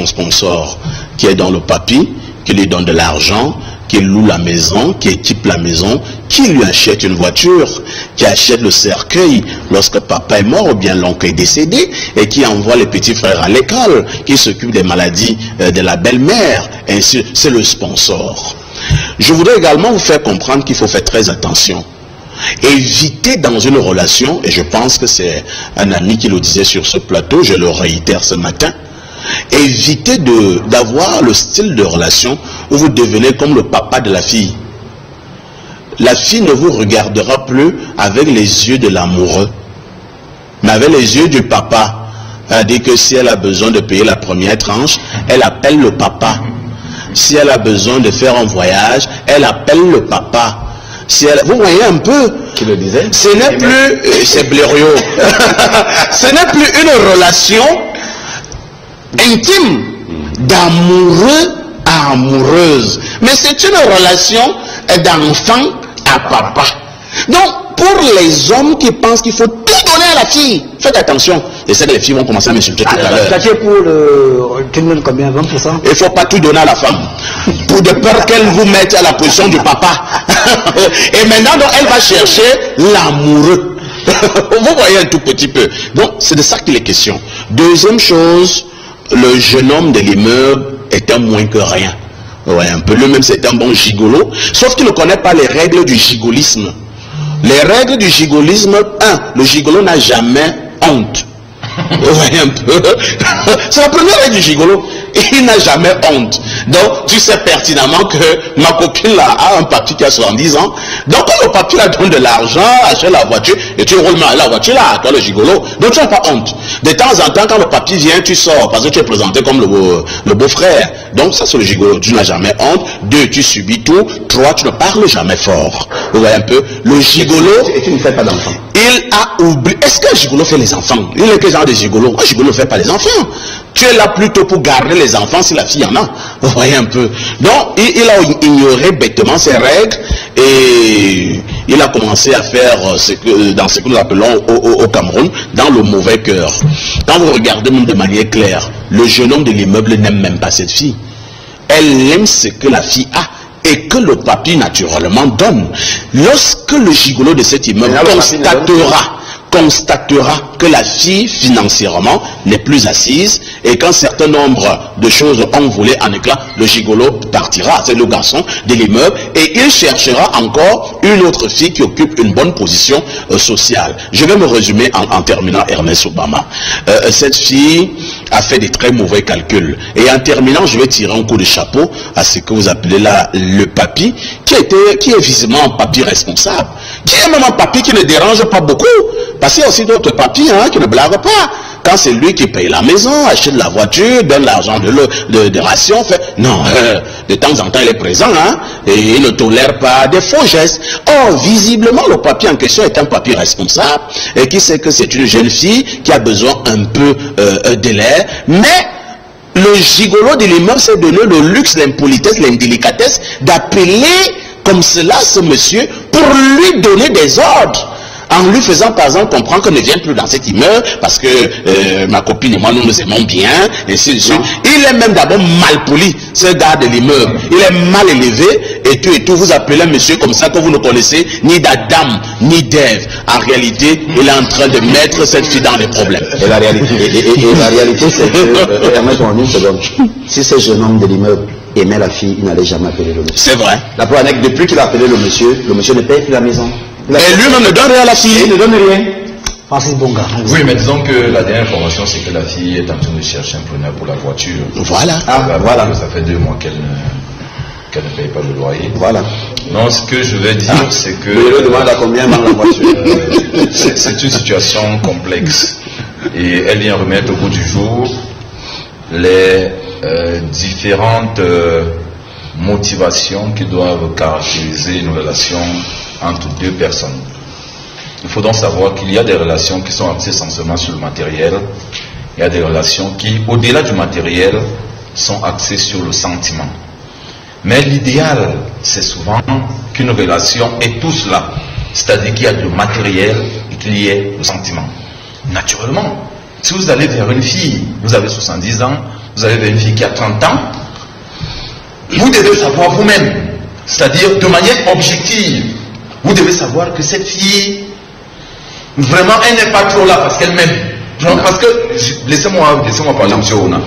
Speaker 2: sponsor qui est dans le papier, qui lui donne de l'argent, qui loue la maison, qui équipe la maison, qui lui achète une voiture, qui achète le cercueil lorsque papa est mort ou bien l'oncle est décédé, et qui envoie les petits frères à l'école, qui s'occupe des maladies de la belle-mère, ainsi, c'est le sponsor. Je voudrais également vous faire comprendre qu'il faut faire très attention. Éviter dans une relation, et je pense que c'est un ami qui le disait sur ce plateau, je le réitère ce matin, évitez d'avoir le style de relation où vous devenez comme le papa de la fille. La fille ne vous regardera plus avec les yeux de l'amoureux, mais avec les yeux du papa. C'est-à-dire que si elle a besoin de payer la première tranche, elle appelle le papa. Si elle a besoin de faire un voyage, elle appelle le papa. Si elle, vous voyez un peu,
Speaker 4: Qui le disait?
Speaker 2: ce n'est plus, c'est Blériot, ce n'est plus une relation intime, d'amoureux à amoureuse, mais c'est une relation d'enfant à papa. Donc, pour les hommes qui pensent qu'il faut tout donner à la fille, faites attention. Je sais que les filles vont commencer à m'insulter tout à l'heure.
Speaker 1: Statut pour le... Tu me donnes combien? 20%?
Speaker 2: Il ne faut pas tout donner à la femme. Pour de peur qu'elle vous mette à la position du papa. Et maintenant, donc, elle va chercher l'amoureux. Vous voyez un tout petit peu. Donc, c'est de ça qu'il est question. Deuxième chose, le jeune homme de l'immeuble est un moins que rien. Vous voyez un peu. Lui-même, c'est un bon gigolo. Sauf qu'il ne connaît pas les règles du gigolisme. Les règles du gigolisme, le gigolo n'a jamais honte. Vous voyez un peu. C'est la première règle du gigolo. Il n'a jamais honte. Donc, tu sais pertinemment que ma copine là a un papy qui a 70 ans. Donc, quand le papy là donne de l'argent, achète la voiture, et tu roules mal la voiture là, toi le gigolo. Donc, tu n'as pas honte. De temps en temps, quand le papy vient, tu sors parce que tu es présenté comme le beau-frère. Donc, ça c'est le gigolo. Tu n'as jamais honte. 2, tu subis tout. 3, tu ne parles jamais fort. Vous voyez un peu. Le gigolo.
Speaker 4: Et tu ne fais pas d'enfant.
Speaker 2: Il a oublié. Est-ce qu'un gigolo fait les enfants? Il est quel genre de gigolo? Un gigolo ne fait pas les enfants. Tu es là plutôt pour garder les enfants si la fille en a. Vous voyez un peu. Donc, il a ignoré bêtement ces règles et il a commencé à faire dans ce que nous appelons au Cameroun, dans le mauvais cœur. Quand vous regardez même de manière claire, le jeune homme de l'immeuble n'aime même pas cette fille. Elle aime ce que la fille a. Et que le papi naturellement donne. Lorsque le gigolo de cet immeuble constatera que la fille financièrement n'est plus assise et qu'un certain nombre de choses ont volé en éclat, le gigolo partira, c'est le garçon de l'immeuble, et il cherchera encore une autre fille qui occupe une bonne position sociale. Je vais me résumer en terminant, Ernest Obama. Cette fille a fait des très mauvais calculs, et en terminant, je vais tirer un coup de chapeau à ce que vous appelez là le papi, qui est visiblement un papi responsable, qui est même un papi qui ne dérange pas beaucoup. Parce qu'il y a aussi d'autres papiers qui ne blaguent pas. Quand c'est lui qui paye la maison, achète la voiture, donne l'argent de ration, non, de temps en temps il est présent, et il ne tolère pas des faux gestes. Or, visiblement, le papier en question est un papier responsable, et qui sait que c'est une jeune fille qui a besoin un peu de l'air, mais le gigolo de l'immeuble s'est donné le luxe, l'impolitesse, l'indélicatesse d'appeler comme cela ce monsieur pour lui donner des ordres. En lui faisant par exemple comprendre qu'on ne vient plus dans cet immeuble parce que ma copine et moi nous nous aimons bien, et ainsi de suite. Il est même d'abord mal poli, ce gars de l'immeuble. Il est mal élevé et tout. Vous appelez un monsieur comme ça que vous ne connaissez ni d'Adam ni d'Ève. En réalité, il est en train de mettre cette fille dans les problèmes.
Speaker 4: Et la réalité, c'est que, permettez-moi une seconde, si ce jeune homme de l'immeuble aimait la fille, il n'allait jamais appeler le monsieur.
Speaker 2: C'est vrai.
Speaker 4: La première anecdote, depuis qu'il a appelé le monsieur ne paye plus la maison.
Speaker 2: Et lui-même ne donne rien à la fille.
Speaker 4: Il ne donne rien.
Speaker 1: Francis Bonga.
Speaker 3: Oui, mais disons que la dernière information, c'est que la fille est en train de chercher un preneur pour la voiture.
Speaker 2: Voilà.
Speaker 4: Voilà.
Speaker 3: Ça fait 2 mois qu'elle ne paye pas le loyer.
Speaker 4: Voilà.
Speaker 3: Non, ce que je vais dire, c'est que...
Speaker 4: Il demande à combien dans la voiture.
Speaker 3: C'est une situation complexe. Et elle vient remettre au bout du jour les différentes motivations qui doivent caractériser une relation entre 2 personnes. Il faut donc savoir qu'il y a des relations qui sont axées essentiellement sur le matériel. Il y a des relations qui, au-delà du matériel, sont axées sur le sentiment. Mais l'idéal, c'est souvent qu'une relation ait tout cela. C'est-à-dire qu'il y a le matériel et qu'il y ait le sentiment. Naturellement, si vous allez vers une fille, vous avez 70 ans, vous allez vers une fille qui a 30 ans, vous devez savoir vous-même, c'est-à-dire de manière objective, vous devez savoir que cette fille, vraiment, elle n'est pas trop là parce qu'elle m'aime. Parce que, laissez-moi parler, monsieur Ona.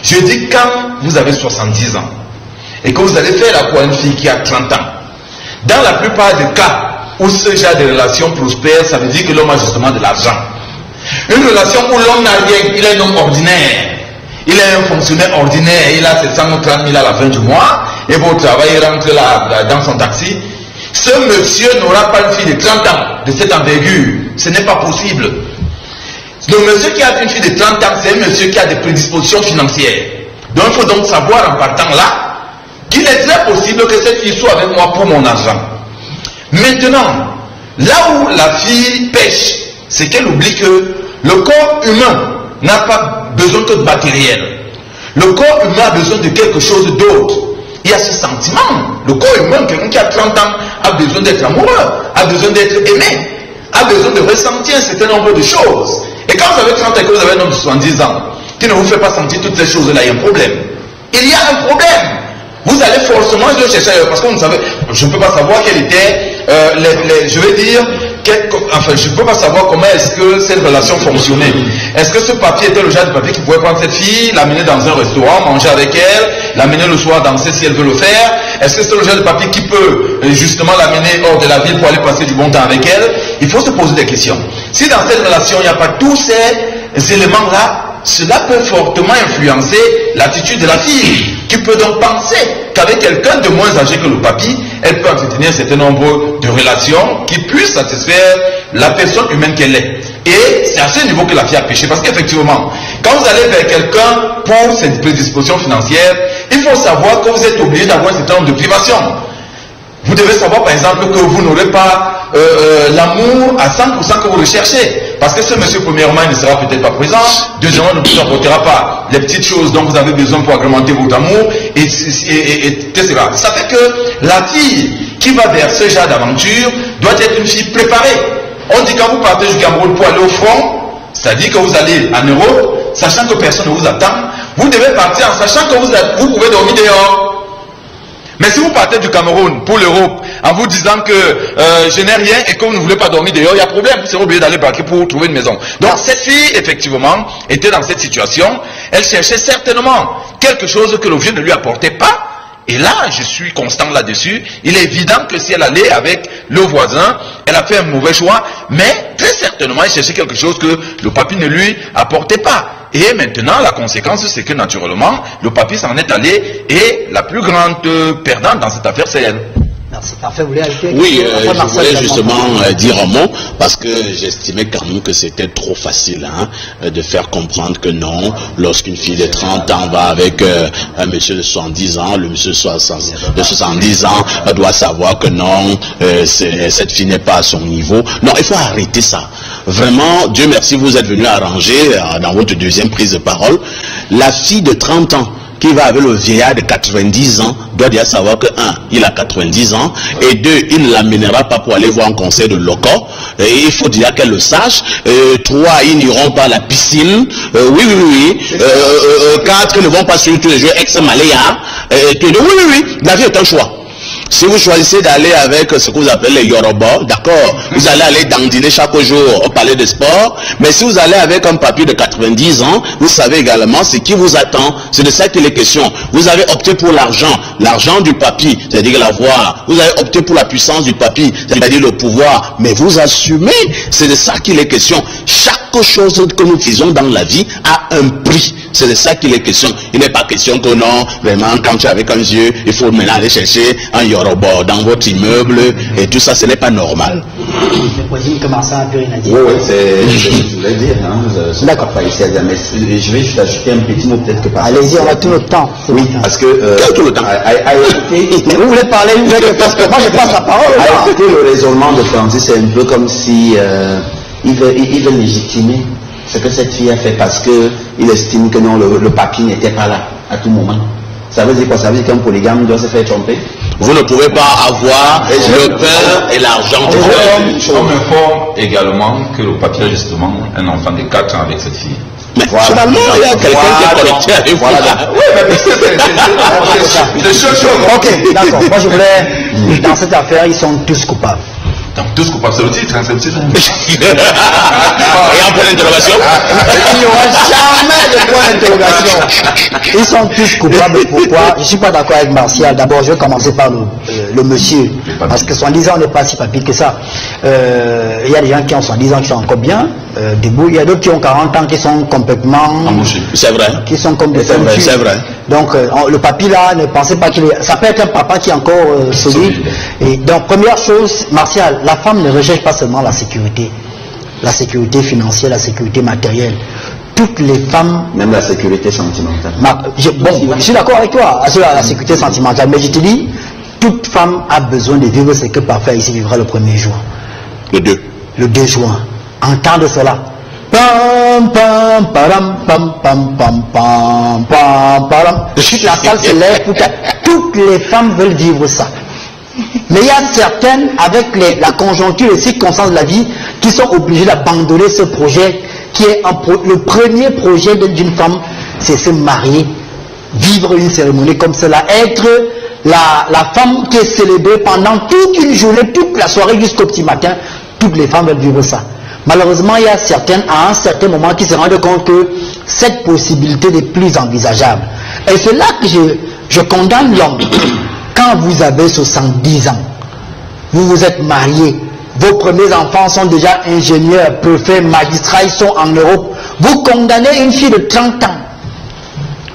Speaker 3: Je dis, quand vous avez 70 ans et que vous allez faire la quoi une fille qui a 30 ans, dans la plupart des cas où ce genre de relation prospère, ça veut dire que l'homme a justement de l'argent. Une relation où l'homme n'a rien, il est un homme ordinaire. Il est un fonctionnaire ordinaire, il a ses 130 000 à la fin du mois, et pour travailler, il rentre là, dans son taxi. Ce monsieur n'aura pas une fille de 30 ans, de cette envergure. Ce n'est pas possible. Le monsieur qui a une fille de 30 ans, c'est un monsieur qui a des prédispositions financières. Donc il faut donc savoir en partant là, qu'il est très possible que cette fille soit avec moi pour mon argent. Maintenant, là où la fille pêche, c'est qu'elle oublie que le corps humain n'a pas besoin que de matériel. Le corps humain a besoin de quelque chose d'autre. Il y a ce sentiment. Le corps humain, quelqu'un qui a 30 ans, a besoin d'être amoureux, a besoin d'être aimé, a besoin de ressentir un certain nombre de choses. Et quand vous avez 30 ans et que vous avez un homme de 70 ans, qui ne vous fait pas sentir toutes ces choses-là, il y a un problème. Il y a un problème. Vous allez forcément le chercher ailleurs, parce que vous ne savez, je ne peux pas savoir quel était, je vais dire, je ne peux pas savoir comment est-ce que cette relation fonctionnait. Est-ce que ce papier était le genre de papier qui pouvait prendre cette fille, l'amener dans un restaurant, manger avec elle, l'amener le soir danser si elle veut le faire? Est-ce que c'est le genre de papier qui peut justement l'amener hors de la ville pour aller passer du bon temps avec elle? Il faut se poser des questions. Si dans cette relation, il n'y a pas tous ces éléments-là, cela peut fortement influencer l'attitude de la fille, qui peut donc penser qu'avec quelqu'un de moins âgé que le papy, elle peut entretenir un certain nombre de relations qui puissent satisfaire la personne humaine qu'elle est. Et c'est à ce niveau que la fille a péché, parce qu'effectivement, quand vous allez vers quelqu'un pour cette prédisposition financière, il faut savoir que vous êtes obligé d'avoir un certain nombre de privations. Vous devez savoir par exemple que vous n'aurez pas l'amour à 100% que vous recherchez. Parce que ce monsieur, premièrement, il ne sera peut-être pas présent. Deuxièmement, il ne vous apportera pas les petites choses dont vous avez besoin pour agrémenter votre amour, etc. Ça fait que la fille qui va vers ce genre d'aventure doit être une fille préparée. On dit quand vous partez du Cameroun pour aller au front, c'est-à-dire que vous allez en Europe, sachant que personne ne vous attend, vous devez partir en sachant que vous pouvez dormir dehors. Mais si vous partez du Cameroun pour l'Europe en vous disant que je n'ai rien et que vous ne voulez pas dormir dehors, il y a problème, vous serez obligé d'aller braquer pour trouver une maison. Donc cette fille, effectivement, était dans cette situation. Elle cherchait certainement quelque chose que le vieux ne lui apportait pas. Et là, je suis constant là-dessus. Il est évident que si elle allait avec le voisin, elle a fait un mauvais choix, mais très certainement, elle cherchait quelque chose que le papy ne lui apportait pas. Et maintenant, la conséquence, c'est que naturellement, le papy s'en est allé et la plus grande perdante dans cette affaire, c'est elle.
Speaker 1: Merci. Parfait, vous voulez ajouter?
Speaker 2: Oui, je voulais justement dire un mot parce que j'estimais quand même que c'était trop facile de faire comprendre que non, lorsqu'une fille de 30 ans va avec un monsieur de 70 ans, le monsieur de 70 ans doit savoir que non, cette fille n'est pas à son niveau. Non, il faut arrêter ça. Vraiment, Dieu merci, vous êtes venu arranger dans votre deuxième prise de parole. La fille de 30 ans qui va avec le vieillard de 90 ans doit déjà savoir que, un, il a 90 ans, et deux, il ne l'amènera pas pour aller voir un concert de loco, et il faut déjà qu'elle le sache. Trois, ils n'iront pas à la piscine. Quatre, ils ne vont pas sur tous les jeux ex-maléa. Oui, la vie est un choix. Si vous choisissez d'aller avec ce que vous appelez les Yoruba, d'accord, vous allez aller dandiner chaque jour au palais de sport, mais si vous allez avec un papy de 90 ans, vous savez également ce qui vous attend. C'est de ça qu'il est question. Vous avez opté pour l'argent du papy, c'est-à-dire l'avoir. Vous avez opté pour la puissance du papy, c'est-à-dire le pouvoir, mais vous assumez, c'est de ça qu'il est question. Chaque chose que nous faisons dans la vie a un prix. C'est de ça qu'il est question. Il n'est pas question que non, vraiment, quand tu es avec un vieux, il faut maintenant aller chercher un Yoruba dans votre immeuble et tout ça, ce n'est pas normal.
Speaker 1: Le président commence à dire.
Speaker 4: Oui, c'est ce que je voulais dire. D'accord. Pas ici à dire, mais je vais juste ajouter un petit mot peut-être que par.
Speaker 1: Allez-y, on a tout le temps.
Speaker 4: Oui, parce que.
Speaker 2: Tout le temps.
Speaker 1: Mais vous voulez parler, parce que moi je passe la parole.
Speaker 4: À écouter le raisonnement de Francis, c'est un peu comme si il veut légitimer ce que cette fille a fait parce qu'il estime que non, le papy n'était pas là à tout moment. Ça veut dire quoi? Ça veut dire qu'un polygame doit se faire tromper?
Speaker 2: Vous ne pouvez pas avoir le pain et l'argent.
Speaker 3: On m'informe également que le papy a justement un enfant de 4 ans avec cette fille.
Speaker 2: Mais voilà. Finalement, il y a quelqu'un qui est connecté avec vous.
Speaker 3: Oui, mais c'est chaud.
Speaker 1: Ok, d'accord. Moi je voulais, dans cette affaire, ils sont tous coupables.
Speaker 3: Donc, tous coupables, c'est le titre, c'est le titre.
Speaker 2: Et en point d'interrogation?
Speaker 1: Il n'y aura jamais de point d'interrogation. Ils sont tous coupables. Pourquoi? Je ne suis pas d'accord avec Martial. D'abord, je vais commencer par le monsieur. Parce que 70 ans, on n'est pas si papy que ça. Il y a des gens qui ont 70 ans qui sont encore bien debout. Il y a d'autres qui ont 40 ans qui sont complètement
Speaker 2: embouchés. C'est vrai.
Speaker 1: Qui sont comme des femmes.
Speaker 2: C'est vrai.
Speaker 1: Donc, le papy là, ne pensez pas qu'il est. Ça peut être un papa qui est encore solide. Et donc, première chose, Martial, la femme ne recherche pas seulement la sécurité financière, la sécurité matérielle. Toutes les femmes...
Speaker 4: Même la sécurité sentimentale.
Speaker 1: Je suis d'accord avec toi sur la sécurité sentimentale, mais je te dis, toute femme a besoin de vivre ce que parfois ici vivra le 1er juin. Le 2 juin. Entendre cela. Pam, pam, param, pam, pam, pam, pam, pam, param. Toute la salle se lève pour que toutes les femmes veulent vivre ça. Mais il y a certaines, avec la conjoncture et les circonstances de la vie, qui sont obligées d'abandonner ce projet, qui est le premier projet d'une femme, c'est se marier, vivre une cérémonie comme cela, être la femme qui est célébrée pendant toute une journée, toute la soirée jusqu'au petit matin. Toutes les femmes veulent vivre ça. Malheureusement, il y a certaines, à un certain moment, qui se rendent compte que cette possibilité n'est plus envisageable. Et c'est là que je condamne l'homme. Quand vous avez 70 ans, vous vous êtes marié, vos premiers enfants sont déjà ingénieurs, préfets, magistrats, ils sont en Europe. Vous condamnez une fille de 30 ans.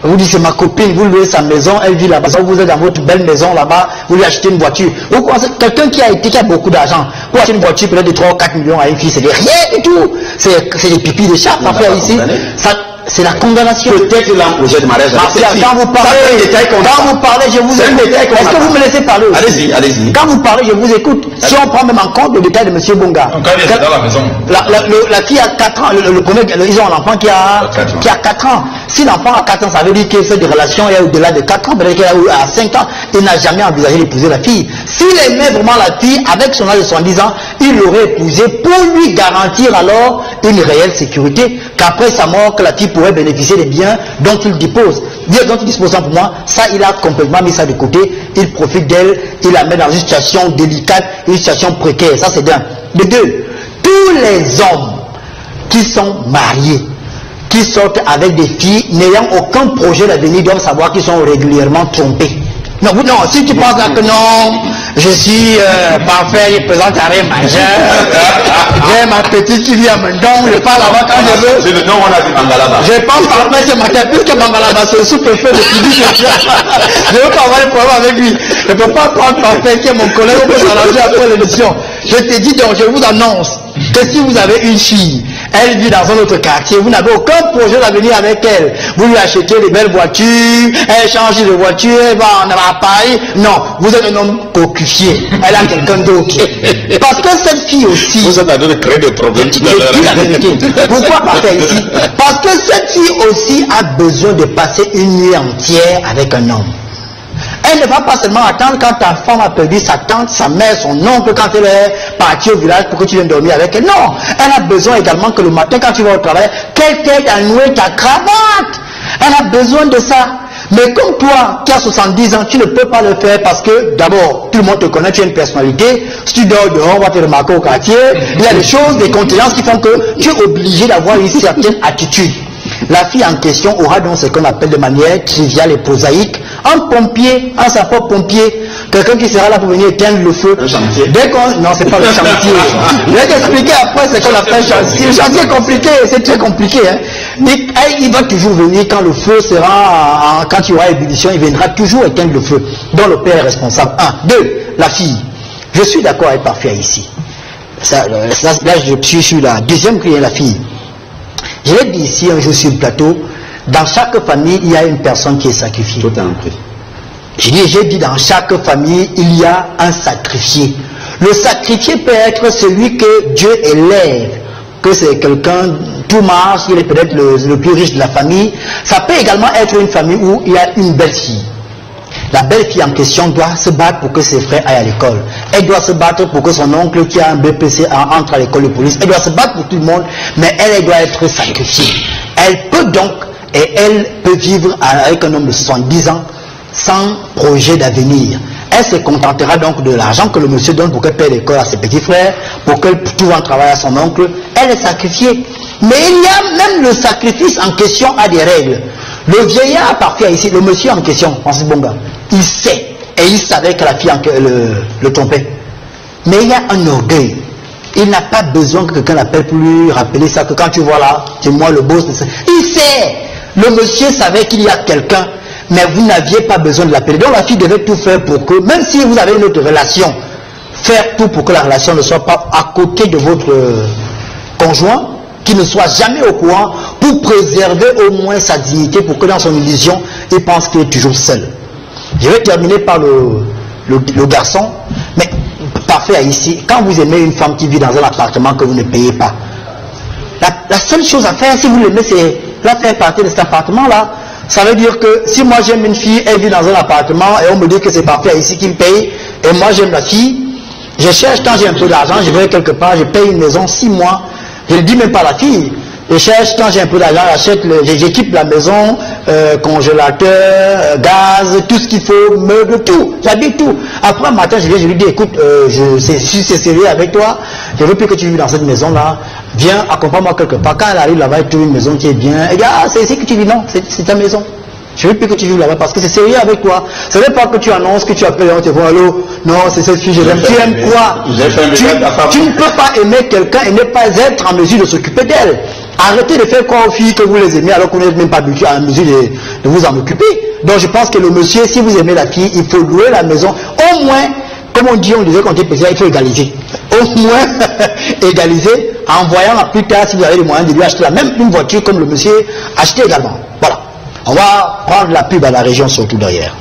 Speaker 1: Vous dites c'est ma copine, vous louez sa maison, elle vit là-bas, vous êtes dans votre belle maison là-bas, vous lui achetez une voiture. Vous pensez quelqu'un qui a beaucoup d'argent, pour acheter une voiture peut-être de 3 ou 4 millions à une fille, c'est rien du tout. C'est des pipis de chat à faire ici. C'est la condamnation.
Speaker 4: Peut-être là, projet de mariage.
Speaker 1: Quand vous parlez, je vous écoute. Est-ce que vous me laissez parler aussi?
Speaker 4: Allez-y.
Speaker 1: Quand vous parlez, je vous écoute. Si on prend même en compte le détail de M. Bonga.
Speaker 3: Quand il est dans la maison.
Speaker 1: La fille a 4 ans. Le premier, ils ont un enfant qui a 4 ans. Si l'enfant a 4 ans, ça veut dire qu'il fait des relations et au-delà de 4 ans, peut-être qu'il a 5 ans, il n'a jamais envisagé d'épouser la fille. S'il aimait vraiment la fille, avec son âge de 70 ans, il l'aurait épousée pour lui garantir alors une réelle sécurité, qu'après sa mort, que la fille pourrait bénéficier des biens dont il dispose. dire dont il dispose pour moi, ça il a complètement mis ça de côté, il profite d'elle, il la met dans une situation délicate, une situation précaire, ça c'est d'un. De deux, tous les hommes qui sont mariés, qui sortent avec des filles n'ayant aucun projet d'avenir doivent savoir qu'ils sont régulièrement trompés. Non, non, si tu penses là que non, je suis parfait, je présente un rien majeur, j'ai ma petite qui vient à Mendong, je parle avant quand je veux.
Speaker 4: C'est le nom on a dit Bangalaba.
Speaker 1: Je pense parfait ce matin, puisque Bangalaba c'est le sous-préfet de Pidi, je veux pas avoir de problème avec lui. Je ne peux pas prendre parfait qui est mon collègue, on peut s'arranger après l'émission. Je te dis donc, je vous annonce que si vous avez une fille, elle vit dans un autre quartier, vous n'avez aucun projet d'avenir avec elle. Vous lui achetez des belles voitures, elle change de voiture, elle va en Paris. Non, vous êtes un homme cocufié. Elle a quelqu'un d'autre. Parce que cette fille aussi...
Speaker 2: Vous êtes en train de créer des problèmes tout à l'heure.
Speaker 1: Je dis la vérité. Pourquoi partir ici? Parce que cette fille aussi a besoin de passer une nuit entière avec un homme. Elle ne va pas seulement attendre quand ta femme a perdu sa tante, sa mère, son oncle, quand elle est partie au village pour que tu viennes dormir avec elle. Non, elle a besoin également que le matin quand tu vas au travail, qu'elle t'aide à nouer ta cravate. Elle a besoin de ça. Mais comme toi, qui as 70 ans, tu ne peux pas le faire parce que d'abord, tout le monde te connaît, tu as une personnalité. Si tu dors dehors, on va te remarquer au quartier. Il y a des choses, des contingences qui font que tu es obligé d'avoir une certaine attitude. La fille en question aura donc ce qu'on appelle de manière triviale et prosaïque un pompier, un sapeur-pompier, quelqu'un qui sera là pour venir éteindre le feu.
Speaker 4: Un chantier.
Speaker 1: Non, c'est pas le chantier. Je vais t'expliquer après ce qu'on appelle chantier. Le chantier est compliqué, c'est très compliqué. Hein. Il va toujours venir quand le feu sera, quand il y aura ébullition, il viendra toujours éteindre le feu, dont le père est responsable. 1. 2. La fille. Je suis d'accord avec Parfait ici. Là, je suis sur la deuxième prière, la fille. Je l'ai dit ici un jour sur le plateau, dans chaque famille, il y a une personne qui est sacrifiée.
Speaker 4: Tout un prix.
Speaker 1: J'ai dit dans chaque famille, il y a un sacrifié. Le sacrifié peut être celui que Dieu élève, que c'est quelqu'un, tout marche, il est peut-être le plus riche de la famille. Ça peut également être une famille où il y a une belle fille. La belle fille en question doit se battre pour que ses frères aillent à l'école. Elle doit se battre pour que son oncle qui a un BPC entre à l'école de police. Elle doit se battre pour tout le monde, mais elle doit être sacrifiée. Elle peut donc, et elle peut vivre avec un homme de 70 ans sans projet d'avenir. Elle se contentera donc de l'argent que le monsieur donne pour qu'elle paye l'école à ses petits frères, pour qu'elle trouve un travail à son oncle. Elle est sacrifiée. Mais il y a même le sacrifice en question à des règles. Le vieillard Parfait ici, le monsieur en question, Francis Bonga, il sait, et il savait que la fille le trompait. Mais il y a un orgueil. Il n'a pas besoin que quelqu'un l'appelle pour lui rappeler ça, que quand tu vois là, c'est moi le boss. Il sait. Le monsieur savait qu'il y a quelqu'un, mais vous n'aviez pas besoin de l'appeler. Donc la fille devait tout faire pour que, même si vous avez une autre relation, faire tout pour que la relation ne soit pas à côté de votre conjoint, qui ne soit jamais au courant, pour préserver au moins sa dignité, pour que dans son illusion, il pense qu'il est toujours seul. Je vais terminer par le garçon, mais Parfait ici, quand vous aimez une femme qui vit dans un appartement que vous ne payez pas, la seule chose à faire, si vous l'aimez, c'est la faire partie de cet appartement-là. Ça veut dire que si moi j'aime une fille, elle vit dans un appartement, et on me dit que c'est Parfait ici qui me paye, et moi j'aime la fille, je cherche quand j'ai un peu d'argent, je vais quelque part, je paye une maison 6 mois, je ne dis même pas à la fille. Je cherche quand j'ai un peu d'argent, j'équipe la maison, congélateur, gaz, tout ce qu'il faut, meubles, tout. J'habite tout. Après un matin, je lui dis, écoute, si c'est sérieux avec toi, je veux plus que tu vives dans cette maison-là. Viens, accompagne-moi quelque part. Quand elle arrive là-bas, elle trouve une maison qui est bien. Et c'est ici que tu vis, non, c'est ta maison. Je veux plus que tu vives là-bas parce que c'est sérieux avec toi. Ce n'est pas que tu annonces que tu appelles et on te voit, allô, non, c'est cette fille, je l'aime. Tu aimes quoi? Tu ne peux pas aimer quelqu'un et ne pas être en mesure de s'occuper d'elle. Arrêtez de faire quoi aux filles que vous les aimez alors qu'on n'est même pas habitué à la mesure de vous en occuper. Donc je pense que le monsieur, si vous aimez la fille, il faut louer la maison. Au moins, comme on disait quand on était petit, il faut égaliser. Au moins, égaliser en voyant à plus tard si vous avez les moyens de lui acheter la même une voiture comme le monsieur, acheter également. Voilà. On va prendre la pub à la région surtout derrière.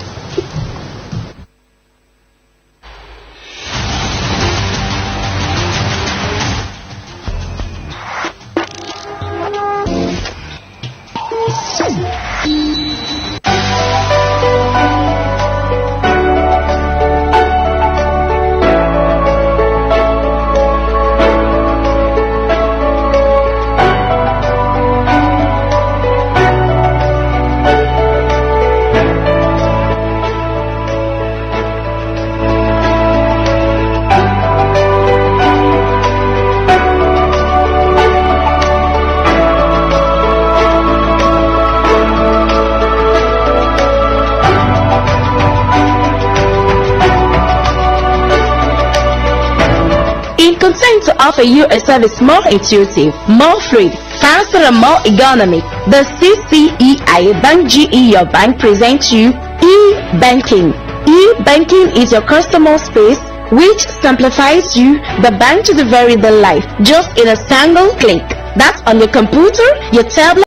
Speaker 5: trying to offer you a service more intuitive, more fluid, faster and more ergonomic. The CCEI Bank GE Your Bank presents you e-banking. E-banking is your customer space which simplifies you the bank to the very life just in a single click. That's on your computer, your tablet,